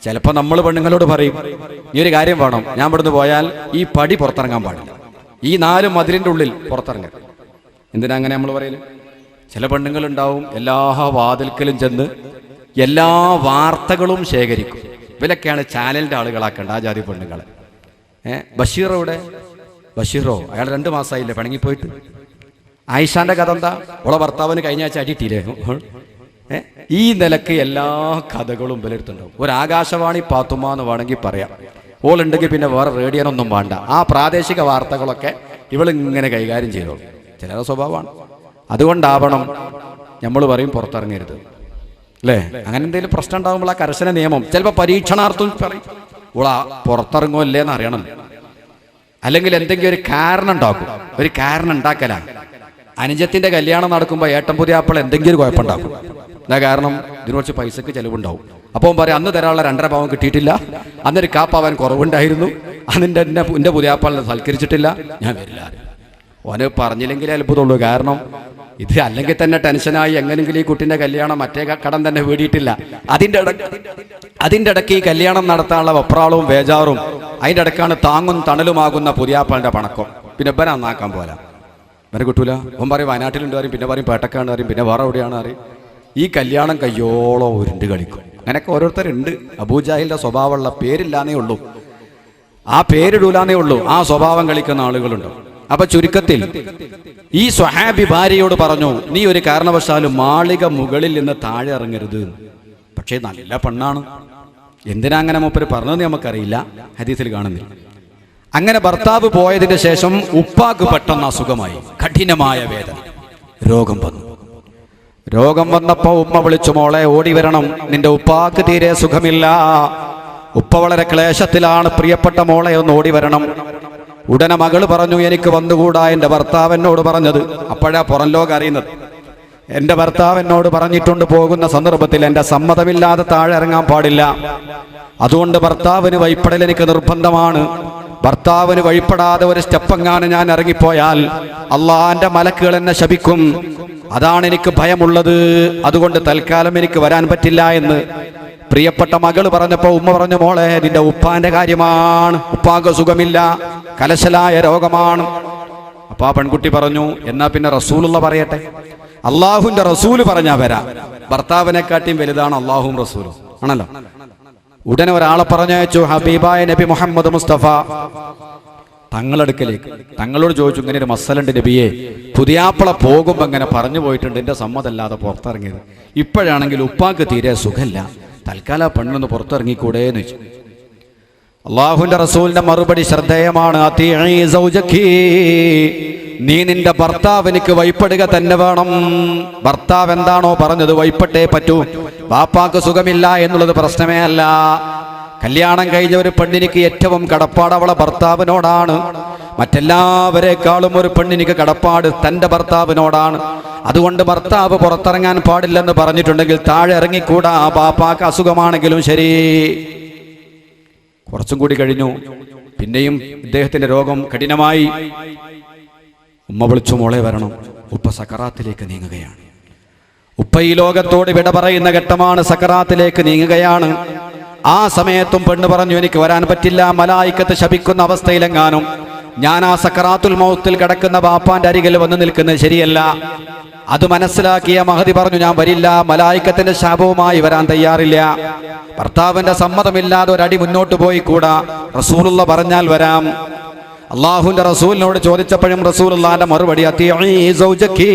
ചിലപ്പോൾ നമ്മൾ പെണ്ണുങ്ങളോട് പറയും, ഈ ഒരു കാര്യം വേണം, ഞാൻ ഇവിടുന്ന് പോയാൽ ഈ പടി പുറത്തിറങ്ങാൻ പാടില്ല, ഈ 4 മതിലിൻ്റെ ഉള്ളിൽ പുറത്തിറങ്ങരുത്. എന്തിനാ അങ്ങനെ നമ്മൾ പറയല്? ചില പെണ്ണുങ്ങളുണ്ടാവും എല്ലാ വാതിൽക്കലും ചെന്ന് എല്ലാ വാർത്തകളും ശേഖരിക്കും. ഇവരൊക്കെയാണ് ചാനലിൻ്റെ ആളുകളാക്കേണ്ട ആ ജാതി പെണ്ണുങ്ങളെ. ബഷീറോ ഇവിടെ? ബഷീറോ അയാൾ 2 മാസമായില്ലേ പിണങ്ങിപ്പോയിട്ട്? ആയിഷാന്റെ കഥ എന്താ? ഓളെ ഭർത്താവിന് കഴിഞ്ഞ ആഴ്ച അടിയിട്ടില്ലേ? ഈ നിലക്ക് എല്ലാ കഥകളും വിലയിരുത്തുണ്ടാവും. ഒരു ആകാശവാണി പാത്തുമ്മ എന്ന് വേണമെങ്കിൽ പറയാം. ഓളുണ്ടെങ്കിൽ പിന്നെ വേറെ റേഡിയോനൊന്നും വേണ്ട. ആ പ്രാദേശിക വാർത്തകളൊക്കെ ഇവളിങ്ങനെ കൈകാര്യം ചെയ്തോളൂ. ചിലരുടെ സ്വഭാവമാണ്. അതുകൊണ്ടാവണം നമ്മൾ പറയും പുറത്തിറങ്ങരുത്, അല്ലേ? അങ്ങനെ എന്തെങ്കിലും പ്രശ്നം ഉണ്ടാകുമ്പോൾ ആ കർശന നിയമം ചിലപ്പോൾ പരീക്ഷണാർത്ഥം പറയും, ഓളാ പുറത്തിറങ്ങോ ഇല്ലേന്ന് അറിയണം. അല്ലെങ്കിൽ എന്തെങ്കിലും ഒരു കാരണം ഉണ്ടാക്കും. ഒരു കാരണം ഉണ്ടാക്കല. അനുജത്തിന്റെ കല്യാണം നടക്കുമ്പോൾ ഏട്ടൻ പുതിയാപ്പിള എന്തെങ്കിലും കുഴപ്പമുണ്ടാക്കും. എന്താ കാരണം? ഇതിന് കുറച്ച് പൈസക്ക് ചിലവുണ്ടാവും. അപ്പോൾ പറയും, അന്ന് തരാനുള്ള 2.5 പവൻ കിട്ടിയിട്ടില്ല, അന്നൊരു കാപ്പാവാൻ കുറവുണ്ടായിരുന്നു, അന്നിൻ്റെ എൻ്റെ പുതിയാപ്പാളിനെ സൽക്കരിച്ചിട്ടില്ല, ഞാൻ വരില്ല. ഓന് പറഞ്ഞില്ലെങ്കിലേ അത്ഭുതമുള്ളൂ. കാരണം ഇത് അല്ലെങ്കിൽ തന്നെ ടെൻഷനായി എങ്ങനെങ്കിലും ഈ കുട്ടിൻ്റെ കല്യാണം മറ്റേ കടം തന്നെ വീടിയിട്ടില്ല. അതിൻ്റെ ഇടയ്ക്ക് ഈ കല്യാണം നടത്താനുള്ള വെപ്രാളവും ബേജാറും, അതിൻ്റെ ഇടയ്ക്കാണ് താങ്ങും തണലുമാകുന്ന പുതിയാപ്പാളിൻ്റെ പണക്കം. പിന്നെ ഇവനെ നന്നാക്കാൻ പോലെ ഇവനെ കിട്ടൂല. അവൻ പറയും വയനാട്ടിലുണ്ട് അറിയും, പിന്നെ പറയും പേട്ടക്കാണ് അറിയും, പിന്നെ വേറെ എവിടെയാണ് അറിയും. ഈ കല്യാണം കയ്യോളം ഉരുണ്ട് കളിക്കും. അങ്ങനെയൊക്കെ ഓരോരുത്തരുണ്ട്. അബൂജാഹിലിന്റെ സ്വഭാവമുള്ള പേരില്ലാന്നേ ഉള്ളൂ, ആ പേരിടൂലാന്നേ ഉള്ളൂ, ആ സ്വഭാവം കളിക്കുന്ന ആളുകളുണ്ട്. അപ്പൊ ചുരുക്കത്തിൽ ഈ സ്വഹാബി ഭാര്യയോട് പറഞ്ഞു, നീ ഒരു കാരണവശാലും മാളിക മുകളിൽ നിന്ന് താഴെ ഇറങ്ങരുത്. പക്ഷേ നല്ല പെണ്ണാണ്. എന്തിനാ അങ്ങനെ മൂപ്പര് പറഞ്ഞതെന്ന് നമുക്കറിയില്ല, ഹദീസിൽ കാണുന്നില്ല. അങ്ങനെ ഭർത്താവ് പോയതിന് ശേഷം ഉപ്പാക്ക് പെട്ടെന്ന് അസുഖമായി, കഠിനമായ വേദന, രോഗം വന്നു. രോഗം വന്നപ്പോ ഉമ്മ വിളിച്ചു, മോളെ ഓടി വരണം, നിന്റെ ഉപ്പാക്ക് തീരെ സുഖമില്ല, ഉപ്പ വളരെ ക്ലേശത്തിലാണ്, പ്രിയപ്പെട്ട മോളെ ഒന്ന് ഓടി വരണം. ഉടനെ മകള് പറഞ്ഞു, എനിക്ക് വന്നുകൂടാ, എൻ്റെ ഭർത്താവ് എന്നോട് പറഞ്ഞത്. അപ്പോഴാ പുറം ലോകം അറിയുന്നത്. എൻ്റെ ഭർത്താവ് എന്നോട് പറഞ്ഞിട്ടുണ്ട്, പോകുന്ന സന്ദർഭത്തിൽ എൻ്റെ സമ്മതമില്ലാതെ താഴെ ഇറങ്ങാൻ പാടില്ല. അതുകൊണ്ട് ഭർത്താവിന് വഴിപ്പെടൽ എനിക്ക് നിർബന്ധമാണ്. ഭർത്താവിന് വഴിപ്പെടാതെ ഒരു സ്റ്റെപ്പെങ്ങാനും ഞാൻ ഇറങ്ങിപ്പോയാൽ അള്ളാന്റെ മലക്കുകൾ എന്നെ ശപിക്കും. അതാണ് എനിക്ക് ഭയമുള്ളത്. അതുകൊണ്ട് തൽക്കാലം എനിക്ക് വരാൻ പറ്റില്ല എന്ന് പ്രിയപ്പെട്ട മകൾ പറഞ്ഞപ്പോ ഉമ്മ പറഞ്ഞു, മോളെ നിന്റെ ഉപ്പാന്റെ കാര്യമാണ്, ഉപ്പാക്ക് സുഖമില്ല, കലശലായ രോഗമാണ്. അപ്പൊ ആ പെൺകുട്ടി പറഞ്ഞു, എന്നാ പിന്നെ റസൂലുള്ള പറയട്ടെ. അള്ളാഹുവിന്റെ റസൂല് പറഞ്ഞാ വരാ. ഭർത്താവിനെക്കാട്ടിയും വലുതാണ് അള്ളാഹുവും റസൂലും ആണല്ലോ. ഉടനെ ഒരാളെ പറഞ്ഞയച്ചു, ഹബീബായ നബി മുഹമ്മദ് മുസ്തഫ തങ്ങളടുക്കലേക്ക്. തങ്ങളോട് ചോദിച്ചു, ഇങ്ങനെ ഒരു മസലുണ്ട് നബിയെ, പുതിയാപ്പള പോകുമ്പോ ഇങ്ങനെ പറഞ്ഞു പോയിട്ടുണ്ട്, എന്റെ സമ്മതല്ലാതെ പുറത്തിറങ്ങിയത്. ഇപ്പോഴാണെങ്കിൽ ഉപ്പാക്ക് തീരെ സുഖമില്ല, തൽക്കാലം പെണ്ണൊന്ന് പുറത്തിറങ്ങിക്കൂടെ എന്ന് വെച്ചു. അള്ളാഹുവിന്റെ റസൂലിന്റെ മറുപടി ശ്രദ്ധേയമാണ്, നീ നിന്റെ ഭർത്താവിനിക്ക് വഴിപ്പെടുക തന്നെ വേണം. ഭർത്താവ് എന്താണോ പറഞ്ഞത് വഴിപ്പെട്ടേ പറ്റൂ. ബാപ്പാക്ക് സുഖമില്ല എന്നുള്ളത് പ്രശ്നമേ അല്ല. കല്യാണം കഴിഞ്ഞ ഒരു പെണ്ണിനിക്ക് ഏറ്റവും കടപ്പാട് അവളെ ഭർത്താവിനോടാണ്. മറ്റെല്ലാവരെക്കാളും ഒരു പെണ്ണിനിക്ക് കടപ്പാട് തൻ്റെ ഭർത്താവിനോടാണ്. അതുകൊണ്ട് ഭർത്താവ് പുറത്തിറങ്ങാൻ പാടില്ലെന്ന് പറഞ്ഞിട്ടുണ്ടെങ്കിൽ താഴെ ഇറങ്ങിക്കൂടാ, ബാപ്പാക്ക് അസുഖമാണെങ്കിലും ശരി. കുറച്ചും കൂടി കഴിഞ്ഞു, പിന്നെയും ഇദ്ദേഹത്തിന്റെ രോഗം കഠിനമായി. ഉമ്മ വിളിച്ചു, മോളെ വരണം. ഉപ്പ സക്കറാത്തിലേക്ക് നീങ്ങുകയാണ്. ഉപ്പ ഈ ലോകത്തോട് വിട പറയുന്ന ഘട്ടമാണ്, സക്കറാത്തിലേക്ക് നീങ്ങുകയാണ്. ആ സമയത്തും പെണ്ണ് പറഞ്ഞു, എനിക്ക് വരാൻ പറ്റില്ല, മലായിക്കത്ത് ശപിക്കുന്ന അവസ്ഥയിലെങ്ങാനും ഞാൻ ആ സക്കറാത്തുൽ മൗത്തിൽ കിടക്കുന്ന ബാപ്പാന്റെ അരികിൽ വന്ന് നിൽക്കുന്നത് ശരിയല്ല. അത് മനസ്സിലാക്കിയ മഹദി പറഞ്ഞു, ഞാൻ വരില്ല, മലായിക്കത്തിന്റെ ശാപവുമായി വരാൻ തയ്യാറില്ല. ഭർത്താവിന്റെ സമ്മതമില്ലാതെ ഒരടി മുന്നോട്ട് പോയി കൂടാ, റസൂലുള്ള പറഞ്ഞാൽ വരാം. അള്ളാഹുവിന്റെ റസൂലിനോട് ചോദിച്ചപ്പോഴും റസൂലുള്ളാന്റെ മറുപടി, അത്തിഈ സൗജകി,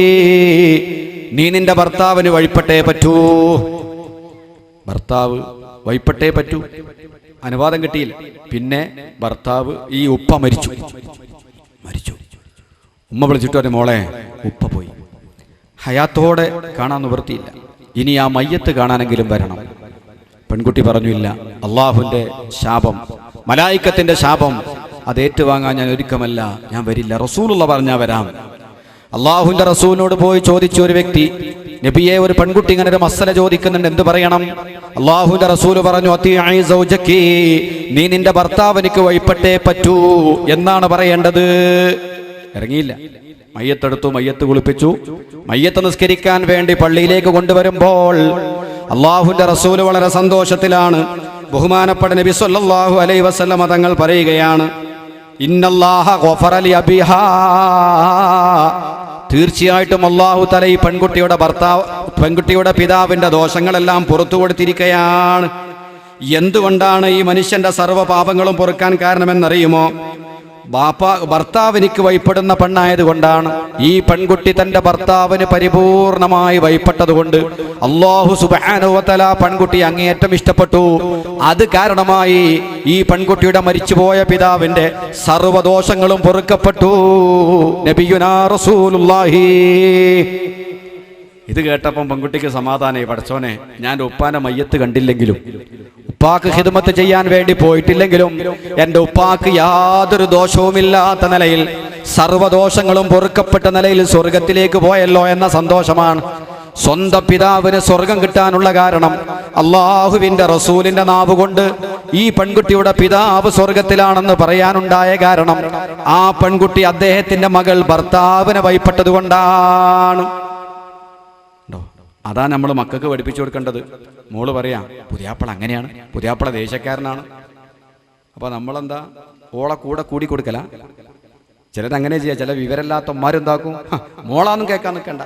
നീ നിന്റെ ഭർത്താവിന് വഴിപ്പെട്ടേ പറ്റൂ. ഭർത്താവ് വഴിപ്പെട്ടേ പറ്റൂ, അനുവാദം കിട്ടിയില്ല. പിന്നെ ഭർത്താവ്, ഈ ഉപ്പ മരിച്ചു. ഉമ്മ വിളിച്ചിട്ട് പറഞ്ഞു, മോളെ ഉപ്പ പോയി, ഹയാത്തോടെ കാണാൻ നിവൃത്തിയില്ല, ഇനി ആ മയ്യത്ത് കാണാനെങ്കിലും വരണം. പെൺകുട്ടി പറഞ്ഞു, ഇല്ല, അള്ളാഹുവിന്റെ ശാപം, മലായിക്കത്തിന്റെ ശാപം, അത് ഏറ്റുവാങ്ങാൻ ഞാൻ ഒരുക്കമല്ല, ഞാൻ വരില്ല. റസൂലുള്ള പറഞ്ഞാ വരാം. അള്ളാഹുവിന്റെ റസൂലിനോട് പോയി ചോദിച്ചു ഒരു വ്യക്തി, നബിയെ, ഒരു പെൺകുട്ടി ഇങ്ങനെ ഒരു മസല ചോദിക്കുന്നുണ്ട്, എന്ത് പറയണം? അള്ളാഹുവിന്റെ റസൂല് പറഞ്ഞു, അത്തിഈ സൗജകി, നീ നിന്റെ ഭർത്താവിനിക്ക് വഴിപ്പെട്ടേ പറ്റൂ എന്നാണ് പറയേണ്ടത്. ഇറങ്ങിയില്ല. മയ്യത്തെടുത്തു, മയ്യത്ത് കുളിപ്പിച്ചു. മയ്യത്ത് നിസ്കരിക്കാൻ വേണ്ടി പള്ളിയിലേക്ക് കൊണ്ടുവരുമ്പോൾ അള്ളാഹുവിന്റെ റസൂല് വളരെ സന്തോഷത്തിലാണ്. ബഹുമാനപ്പെട്ട നബി സല്ലല്ലാഹു അലൈഹി വസല്ലം തങ്ങൾ പറയുകയാണ്, ഇന്നല്ലാഹ ഗഫറ ലി അബിഹാ, തീർച്ചയായിട്ടും അല്ലാഹു തആല ഈ പെൺകുട്ടിയുടെ പിതാവിന്റെ ദോഷങ്ങളെല്ലാം പുറത്തു കൊടുത്തിരിക്കുകയാണ്. എന്തുകൊണ്ടാണ് ഈ മനുഷ്യന്റെ സർവ്വ പാപങ്ങളും പൊറുക്കാൻ കാരണമെന്നറിയുമോ? ഭർത്താവിനിക്ക് വഴിപ്പെടുന്ന പെണ്ണായതുകൊണ്ടാണ്. ഈ പെൺകുട്ടി തന്റെ ഭർത്താവിന് പരിപൂർണമായി വഴിപ്പെട്ടതുകൊണ്ട് അല്ലാഹു സുബ്ഹാനഹു വ തആല പെൺകുട്ടി അങ്ങേയറ്റം ഇഷ്ടപ്പെട്ടു. അത് കാരണമായി ഈ പെൺകുട്ടിയുടെ മരിച്ചുപോയ പിതാവിന്റെ സർവ്വദോഷങ്ങളും പൊറുക്കപ്പെട്ടു. നബിയുനാ റസൂലുള്ളാഹി. ഇത് കേട്ടപ്പം പെൺകുട്ടിക്ക് സമാധാനമായി. പടച്ചോനെ, ഞാൻ ഉപ്പാന്റെ മയ്യത്ത് കണ്ടില്ലെങ്കിലും ഉപ്പാക്ക് ഖിദ്മത്ത് ചെയ്യാൻ വേണ്ടി പോയിട്ടില്ലെങ്കിലും എൻ്റെ ഉപ്പാക്ക് യാതൊരു ദോഷവുമില്ലാത്ത നിലയിൽ സർവ്വദോഷങ്ങളും പൊറുക്കപ്പെട്ട നിലയിൽ സ്വർഗത്തിലേക്ക് പോയല്ലോ എന്ന സന്തോഷമാണ്. സ്വന്തം പിതാവിന് സ്വർഗം കിട്ടാനുള്ള കാരണം അള്ളാഹുവിന്റെ റസൂലിന്റെ നാവ് കൊണ്ട് ഈ പെൺകുട്ടിയുടെ പിതാവ് സ്വർഗത്തിലാണെന്ന് പറയാനുണ്ടായ കാരണം ആ പെൺകുട്ടി അദ്ദേഹത്തിന്റെ മകൾ ഭർത്താവിനെ വഴിപ്പെട്ടത് കൊണ്ടാണ്. അതാ നമ്മൾ മക്കൾക്ക് പഠിപ്പിച്ചു കൊടുക്കേണ്ടത്. മോള് പറയാം, പുതിയാപ്പള അങ്ങനെയാണ്, പുതിയാപ്പള ദേശക്കാരനാണ്. അപ്പൊ നമ്മളെന്താ, ഓളെ കൂടെ കൂടി കൊടുക്കല. ചിലരങ്ങനെ ചെയ്യാം. ചില വിവരമില്ലാത്തമാരെന്താക്കും, മോളാന്നും കേൾക്കാൻ നിൽക്കണ്ട.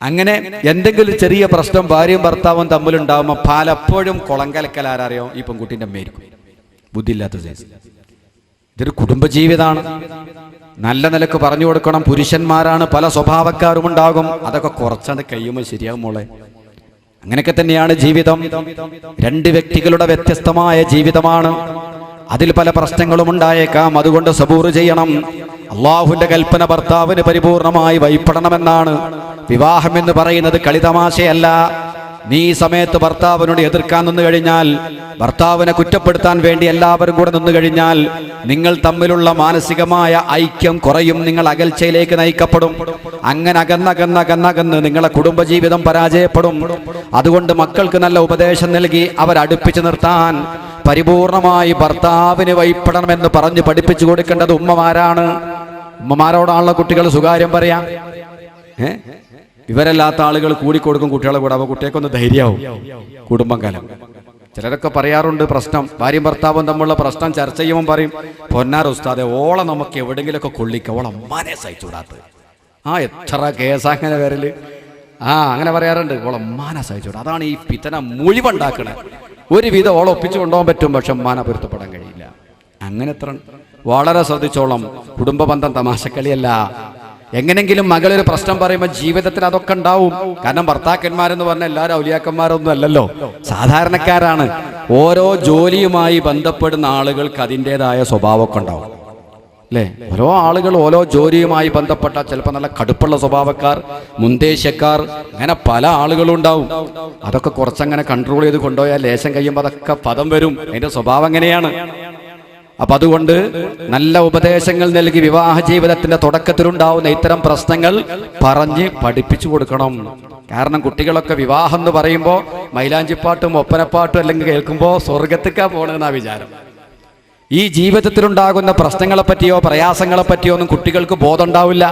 അങ്ങനെ എന്തെങ്കിലും ചെറിയ പ്രശ്നം ഭാര്യയും ഭർത്താവും തമ്മിലുണ്ടാവുമ്പോൾ പലപ്പോഴും കുളം കലക്കലാരറിയോ, ഈ പെൺകുട്ടിൻ്റെ അമ്മയായിരിക്കും. ബുദ്ധിയില്ലാത്ത സൈസ്. ഇതൊരു കുടുംബജീവിതമാണ്. നല്ല നിലക്ക് പറഞ്ഞു കൊടുക്കണം. പുരുഷന്മാരാണ്, പല സ്വഭാവക്കാരും ഉണ്ടാകും. അതൊക്കെ കുറച്ചത് കഴിയുമ്പോൾ ശരിയാകും മോളെ. അങ്ങനെയൊക്കെ തന്നെയാണ് ജീവിതം. രണ്ട് വ്യക്തികളുടെ വ്യത്യസ്തമായ ജീവിതമാണ്. അതിൽ പല പ്രശ്നങ്ങളും ഉണ്ടായേക്കാം. അതുകൊണ്ട് സബൂർ ചെയ്യണം. അള്ളാഹുവിന്റെ കൽപ്പന ഭർത്താവിന് പരിപൂർണമായി വഴിപ്പെടണമെന്നാണ്. വിവാഹം എന്ന് പറയുന്നത് കളിതമാശയല്ല. നീ ഈ സമയത്ത് ഭർത്താവിനോട് എതിർക്കാൻ നിന്നു കഴിഞ്ഞാൽ, ഭർത്താവിനെ കുറ്റപ്പെടുത്താൻ വേണ്ടി എല്ലാവരും കൂടെ നിന്നു കഴിഞ്ഞാൽ നിങ്ങൾ തമ്മിലുള്ള മാനസികമായ ഐക്യം കുറയും. നിങ്ങൾ അകൽച്ചയിലേക്ക് നയിക്കപ്പെടും. അങ്ങനെ അകന്നകന്ന് നിങ്ങളെ കുടുംബജീവിതം പരാജയപ്പെടും. അതുകൊണ്ട് മക്കൾക്ക് നല്ല ഉപദേശം നൽകി അവരടുപ്പിച്ചു നിർത്താൻ പരിപൂർണമായി ഭർത്താവിന് വഴിപ്പെടണമെന്ന് പറഞ്ഞ് പഠിപ്പിച്ചു കൊടുക്കേണ്ടത് ഉമ്മമാരാണ്. ഉമ്മമാരോടാണല്ലോ കുട്ടികൾ സ്വകാര്യം പറയാം. ഇവരല്ലാത്ത ആളുകൾ കൂടിക്കൊടുക്കും കുട്ടികളെ കൂടെ. അപ്പോൾ കുട്ടികൾക്കൊന്ന് ധൈര്യമാവും കുടുംബം കാലം. ചിലരൊക്കെ പറയാറുണ്ട്, പ്രശ്നം ഭാര്യയും ഭർത്താവും തമ്മിലുള്ള പ്രശ്നം ചർച്ച ചെയ്യുമ്പോൾ പറയും, പൊന്നാർ ഉസ്താദെ, ഓളെ നമുക്ക് എവിടെങ്കിലുമൊക്കെ കൊള്ളിക്കുക, ഓളെ അമ്മാനെ സഹിച്ചുകൂടാത്തത്. എത്ര കേസാ അങ്ങനെ വരല്. അങ്ങനെ പറയാറുണ്ട്, ഓളെ അമ്മാനെ സഹിച്ചുകൂടാ. അതാണ് ഈ പിത്തന മുഴുവുണ്ടാക്കണേ. ഒരുവിധം ഓളെ ഒപ്പിച്ചു കൊണ്ടുപോകാൻ പറ്റും, പക്ഷെ അമ്മാനെ പൊരുത്തപ്പെടാൻ കഴിയില്ല. അങ്ങനെ എത്ര വളരെ ശ്രദ്ധിച്ചോളം. കുടുംബ ബന്ധം തമാശക്കളിയല്ല. എങ്ങനെങ്കിലും മകളൊരു പ്രശ്നം പറയുമ്പോൾ ജീവിതത്തിൽ അതൊക്കെ ഉണ്ടാവും. കാരണം ഭർത്താക്കന്മാരെന്ന് പറഞ്ഞാൽ എല്ലാവരും ഔലിയാക്കന്മാരൊന്നും അല്ലല്ലോ, സാധാരണക്കാരാണ്. ഓരോ ജോലിയുമായി ബന്ധപ്പെടുന്ന ആളുകൾക്ക് അതിൻ്റെതായ സ്വഭാവമൊക്കെ ഉണ്ടാവും, അല്ലേ? ഓരോ ആളുകൾ ഓരോ ജോലിയുമായി ബന്ധപ്പെട്ട ചിലപ്പോൾ നല്ല കടുപ്പുള്ള സ്വഭാവക്കാർ, മുൻദേശക്കാർ, അങ്ങനെ പല ആളുകളും ഉണ്ടാവും. അതൊക്കെ കുറച്ചങ്ങനെ കൺട്രോൾ ചെയ്ത് കൊണ്ടുപോയാൽ ലേശം കഴിയുമ്പോൾ അതൊക്കെ പദം വരും. അതിൻ്റെ സ്വഭാവം എങ്ങനെയാണ്. അപ്പൊ അതുകൊണ്ട് നല്ല ഉപദേശങ്ങൾ നൽകി വിവാഹ ജീവിതത്തിന്റെ തുടക്കത്തിലുണ്ടാവുന്ന ഇത്തരം പ്രശ്നങ്ങൾ പറഞ്ഞ് പഠിപ്പിച്ചു കൊടുക്കണം. കാരണം കുട്ടികളൊക്കെ വിവാഹം എന്ന് പറയുമ്പോൾ മൈലാഞ്ചിപ്പാട്ടും ഒപ്പനപ്പാട്ടും അല്ലെങ്കിൽ കേൾക്കുമ്പോൾ സ്വർഗത്തേക്കാ പോകണമെന്നാ വിചാരം. ഈ ജീവിതത്തിലുണ്ടാകുന്ന പ്രശ്നങ്ങളെപ്പറ്റിയോ പ്രയാസങ്ങളെപ്പറ്റിയോ ഒന്നും കുട്ടികൾക്ക് ബോധം ഉണ്ടാവില്ല.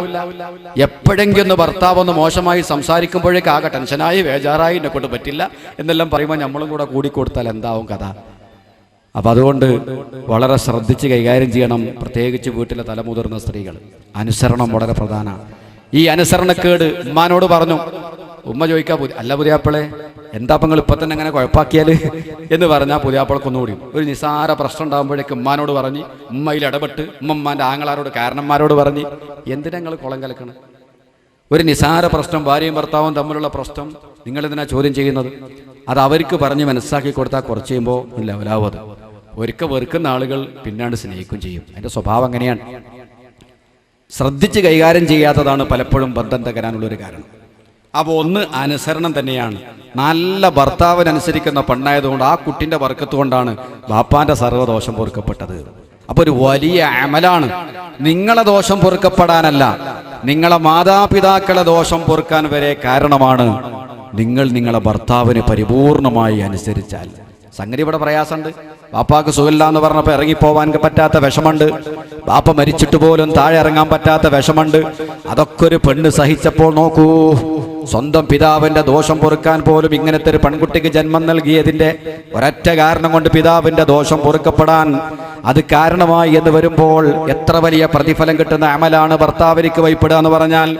എപ്പോഴെങ്കിലും ഒന്ന് ഭർത്താവ് ഒന്ന് മോശമായി സംസാരിക്കുമ്പോഴേക്ക് ആകെ ടെൻഷനായി ബേജാറായി എന്നെ കൊണ്ട് പറ്റില്ല എന്നെല്ലാം പറയുമ്പോൾ നമ്മളും കൂടെ കൂടിക്കൊടുത്താൽ എന്താവും കഥ. അപ്പം അതുകൊണ്ട് വളരെ ശ്രദ്ധിച്ച് കൈകാര്യം ചെയ്യണം, പ്രത്യേകിച്ച് വീട്ടിലെ തലമുതിർന്ന സ്ത്രീകൾ. അനുസരണം വളരെ പ്രധാനമാണ്. ഈ അനുസരണക്കേട് ഉമ്മാനോട് പറഞ്ഞു. ഉമ്മ ചോദിക്കാൻ അല്ല പുതിയാപ്പിളെ, എന്താ നിങ്ങൾ ഇപ്പം തന്നെ അങ്ങനെ കുഴപ്പാക്കിയാൽ എന്ന് പറഞ്ഞാൽ പുതിയാപ്പിളക്കൊന്നുകൂടി ഒരു നിസാര പ്രശ്നം ഉണ്ടാകുമ്പോഴേക്ക് ഉമ്മാനോട് പറഞ്ഞ് ഉമ്മയിൽ ഇടപെട്ട് ഉമ്മമാൻ്റെ ആങ്ങളാരോട് കാരണന്മാരോട് പറഞ്ഞ് എന്തിനാ നിങ്ങൾ കുളം കലക്കണം? ഒരു നിസാര പ്രശ്നം ഭാര്യയും ഭർത്താവും തമ്മിലുള്ള പ്രശ്നം നിങ്ങളെന്തിനാ ചോദ്യം ചെയ്യുന്നത്? അത് അവർക്ക് പറഞ്ഞ് മനസ്സാക്കി കൊടുത്താൽ കുറച്ച് കഴിയുമ്പോൾ ലെവലാവും. അത് ഒരിക്കൽ വെറുക്കുന്ന ആളുകൾ പിന്നാണ്ട് സ്നേഹിക്കുകയും ചെയ്യും. അതിൻ്റെ സ്വഭാവം അങ്ങനെയാണ്. ശ്രദ്ധിച്ച് കൈകാര്യം ചെയ്യാത്തതാണ് പലപ്പോഴും ബന്ധം തകരാനുള്ളൊരു കാരണം. അപ്പോൾ ഒന്ന് അനുസരണം തന്നെയാണ്. നല്ല ഭർത്താവിനനുസരിക്കുന്ന പെണ്ണായതുകൊണ്ട് ആ കുട്ടിൻ്റെ വർക്കത്ത് കൊണ്ടാണ് ബാപ്പാൻ്റെ സർവ്വദോഷം പൊറുക്കപ്പെട്ടത്. അപ്പോൾ ഒരു വലിയ അമലാണ്. നിങ്ങളെ ദോഷം പൊറുക്കപ്പെടാനല്ല, നിങ്ങളെ മാതാപിതാക്കളെ ദോഷം പൊറുക്കാൻ വരെ കാരണമാണ് നിങ്ങൾ നിങ്ങളെ ഭർത്താവിന് പരിപൂർണമായി അനുസരിച്ചാൽ. സംഗതി ഇവിടെ പ്രയാസമുണ്ട്. ബാപ്പാക്ക് സുഖമില്ല എന്ന് പറഞ്ഞപ്പോൾ ഇറങ്ങിപ്പോവാൻ പറ്റാത്ത വിഷമുണ്ട്. ബാപ്പ മരിച്ചിട്ട് പോലും താഴെ ഇറങ്ങാൻ പറ്റാത്ത വിഷമുണ്ട്. അതൊക്കെ ഒരു പെണ്ണ് സഹിച്ചപ്പോൾ നോക്കൂ, സ്വന്തം പിതാവിൻ്റെ ദോഷം പൊറുക്കാൻ പോലും ഇങ്ങനത്തെ ഒരു പെൺകുട്ടിക്ക് ജന്മം നൽകിയതിൻ്റെ ഒരൊറ്റ കാരണം കൊണ്ട് പിതാവിൻ്റെ ദോഷം പൊറുക്കപ്പെടാൻ അത് കാരണമായി എന്ന് വരുമ്പോൾ എത്ര വലിയ പ്രതിഫലം കിട്ടുന്ന അമലാണ് ഭർത്താവിലേക്ക് വൈപ്പെടുക എന്ന് പറഞ്ഞാൽ.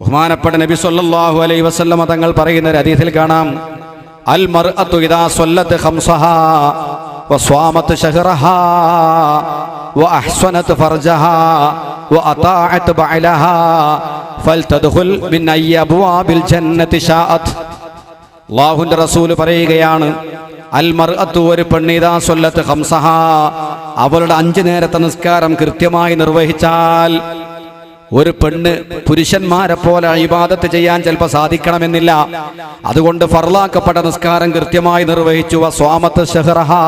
ബഹുമാനപ്പെട്ട നബി സല്ലല്ലാഹു അലൈഹി വസല്ലം തങ്ങൾ പറയുന്ന ഒരു ഹദീസിൽ കാണാം, അൽ മർഅതു ഇദാ സ്വല്ലത്ത് ഖംസഹാ വസ്വാമത്ത് ശഹ്റഹാ വഅഹ്സനത് ഫർജഹാ വഅതാഅത് ബഅലഹാ ഫൽതദ്ഖുൽ മിൻ അയ്യി അബ്വാബിൽ ജന്നതി ശാഅത്. അല്ലാഹുവിൻ്റെ റസൂൽ പറയുകയാണ്, അൽ മർഅതു ഒരു പെണ്ണ് ഇദാ സ്വല്ലത്ത് ഖംസഹാ അവളുടെ 5 നേരത്തെ നിസ്കാരം കൃത്യമായി നിർവഹിച്ചാൽ. ഒരു പെണ്ണ് പുരുഷന്മാരെ പോലെ ഇബാദത്ത് ചെയ്യാൻ ചിലപ്പോൾ സാധിക്കണമെന്നില്ല. അതുകൊണ്ട് ഫർളാക്കപ്പെട്ട നിസ്കാരം കൃത്യമായി നിർവഹിച്ചു. വസ്വാമത്ത് ശഹ്റഹാ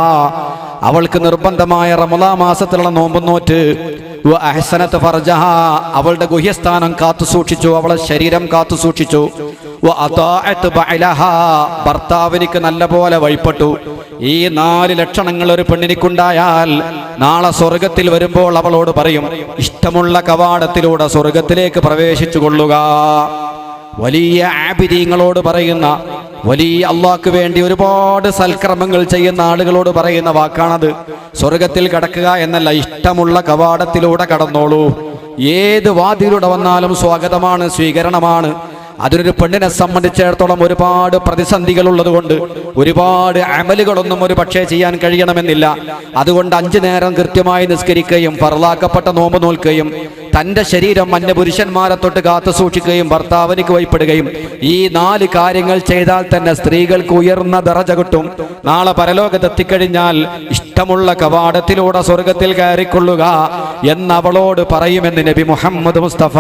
അവൾക്ക് നിർബന്ധമായ റമളാൻ മാസത്തിലുള്ള നോമ്പ് നോറ്റ്. വഅഹ്സനത് ഫർജഹാ അവളുടെ ഗുഹ്യസ്ഥാനം കാത്തു സൂക്ഷിച്ചു, അവളുടെ ശരീരം കാത്തു സൂക്ഷിച്ചു. വഅതാഅത് ബഅലഹാ ഭർത്താവിനിക്ക് നല്ല പോലെ വഴിപ്പെട്ടു. ഈ 4 ലക്ഷണങ്ങൾ ഒരു പെണ്ണിനിക്കുണ്ടായാൽ നാളെ സ്വർഗത്തിൽ വരുമ്പോൾ അവളോട് പറയും, ഇഷ്ടമുള്ള കവാടത്തിലൂടെ സ്വർഗത്തിലേക്ക് പ്രവേശിച്ചു കൊള്ളുക. വലിയ ആബിദീങ്ങളോട് പറയുന്ന, വലിയ അള്ളാഹ്ക്ക് വേണ്ടി ഒരുപാട് സൽക്കർമ്മങ്ങൾ ചെയ്യുന്ന ആളുകളോട് പറയുന്ന വാക്കാണത്. സ്വർഗത്തിൽ കടക്കുക എന്നല്ല, ഇഷ്ടമുള്ള കവാടത്തിലൂടെ കടന്നോളൂ. ഏത് വാതിലൂടെ വന്നാലും സ്വാഗതമാണ്, സ്വീകരണമാണ്. അതിനൊരു പെണ്ണിനെ സംബന്ധിച്ചിടത്തോളം ഒരുപാട് പ്രതിസന്ധികൾ ഉള്ളതുകൊണ്ട് ഒരുപാട് അമലുകളൊന്നും ഒരു പക്ഷേ ചെയ്യാൻ കഴിയണമെന്നില്ല. അതുകൊണ്ട് 5 നേരം കൃത്യമായി നിസ്കരിക്കുകയും ഫർളാക്കപ്പെട്ട നോമ്പ് നോൽക്കുകയും തൻ്റെ ശരീരം അന്യ പുരുഷന്മാരെ തൊട്ട് കാത്തു സൂക്ഷിക്കുകയും ഭർത്താവിനിക്ക് വഴിപ്പെടുകയും ഈ 4 കാര്യങ്ങൾ ചെയ്താൽ തന്നെ സ്ത്രീകൾക്ക് ഉയർന്ന ദറജ കിട്ടും. നാളെ പരലോകത്തെത്തിക്കഴിഞ്ഞാൽ ഇഷ്ടമുള്ള കവാടത്തിലൂടെ സ്വർഗത്തിൽ കയറിക്കൊള്ളുക എന്നവളോട് പറയുമെന്ന് നബി മുഹമ്മദ് മുസ്തഫ.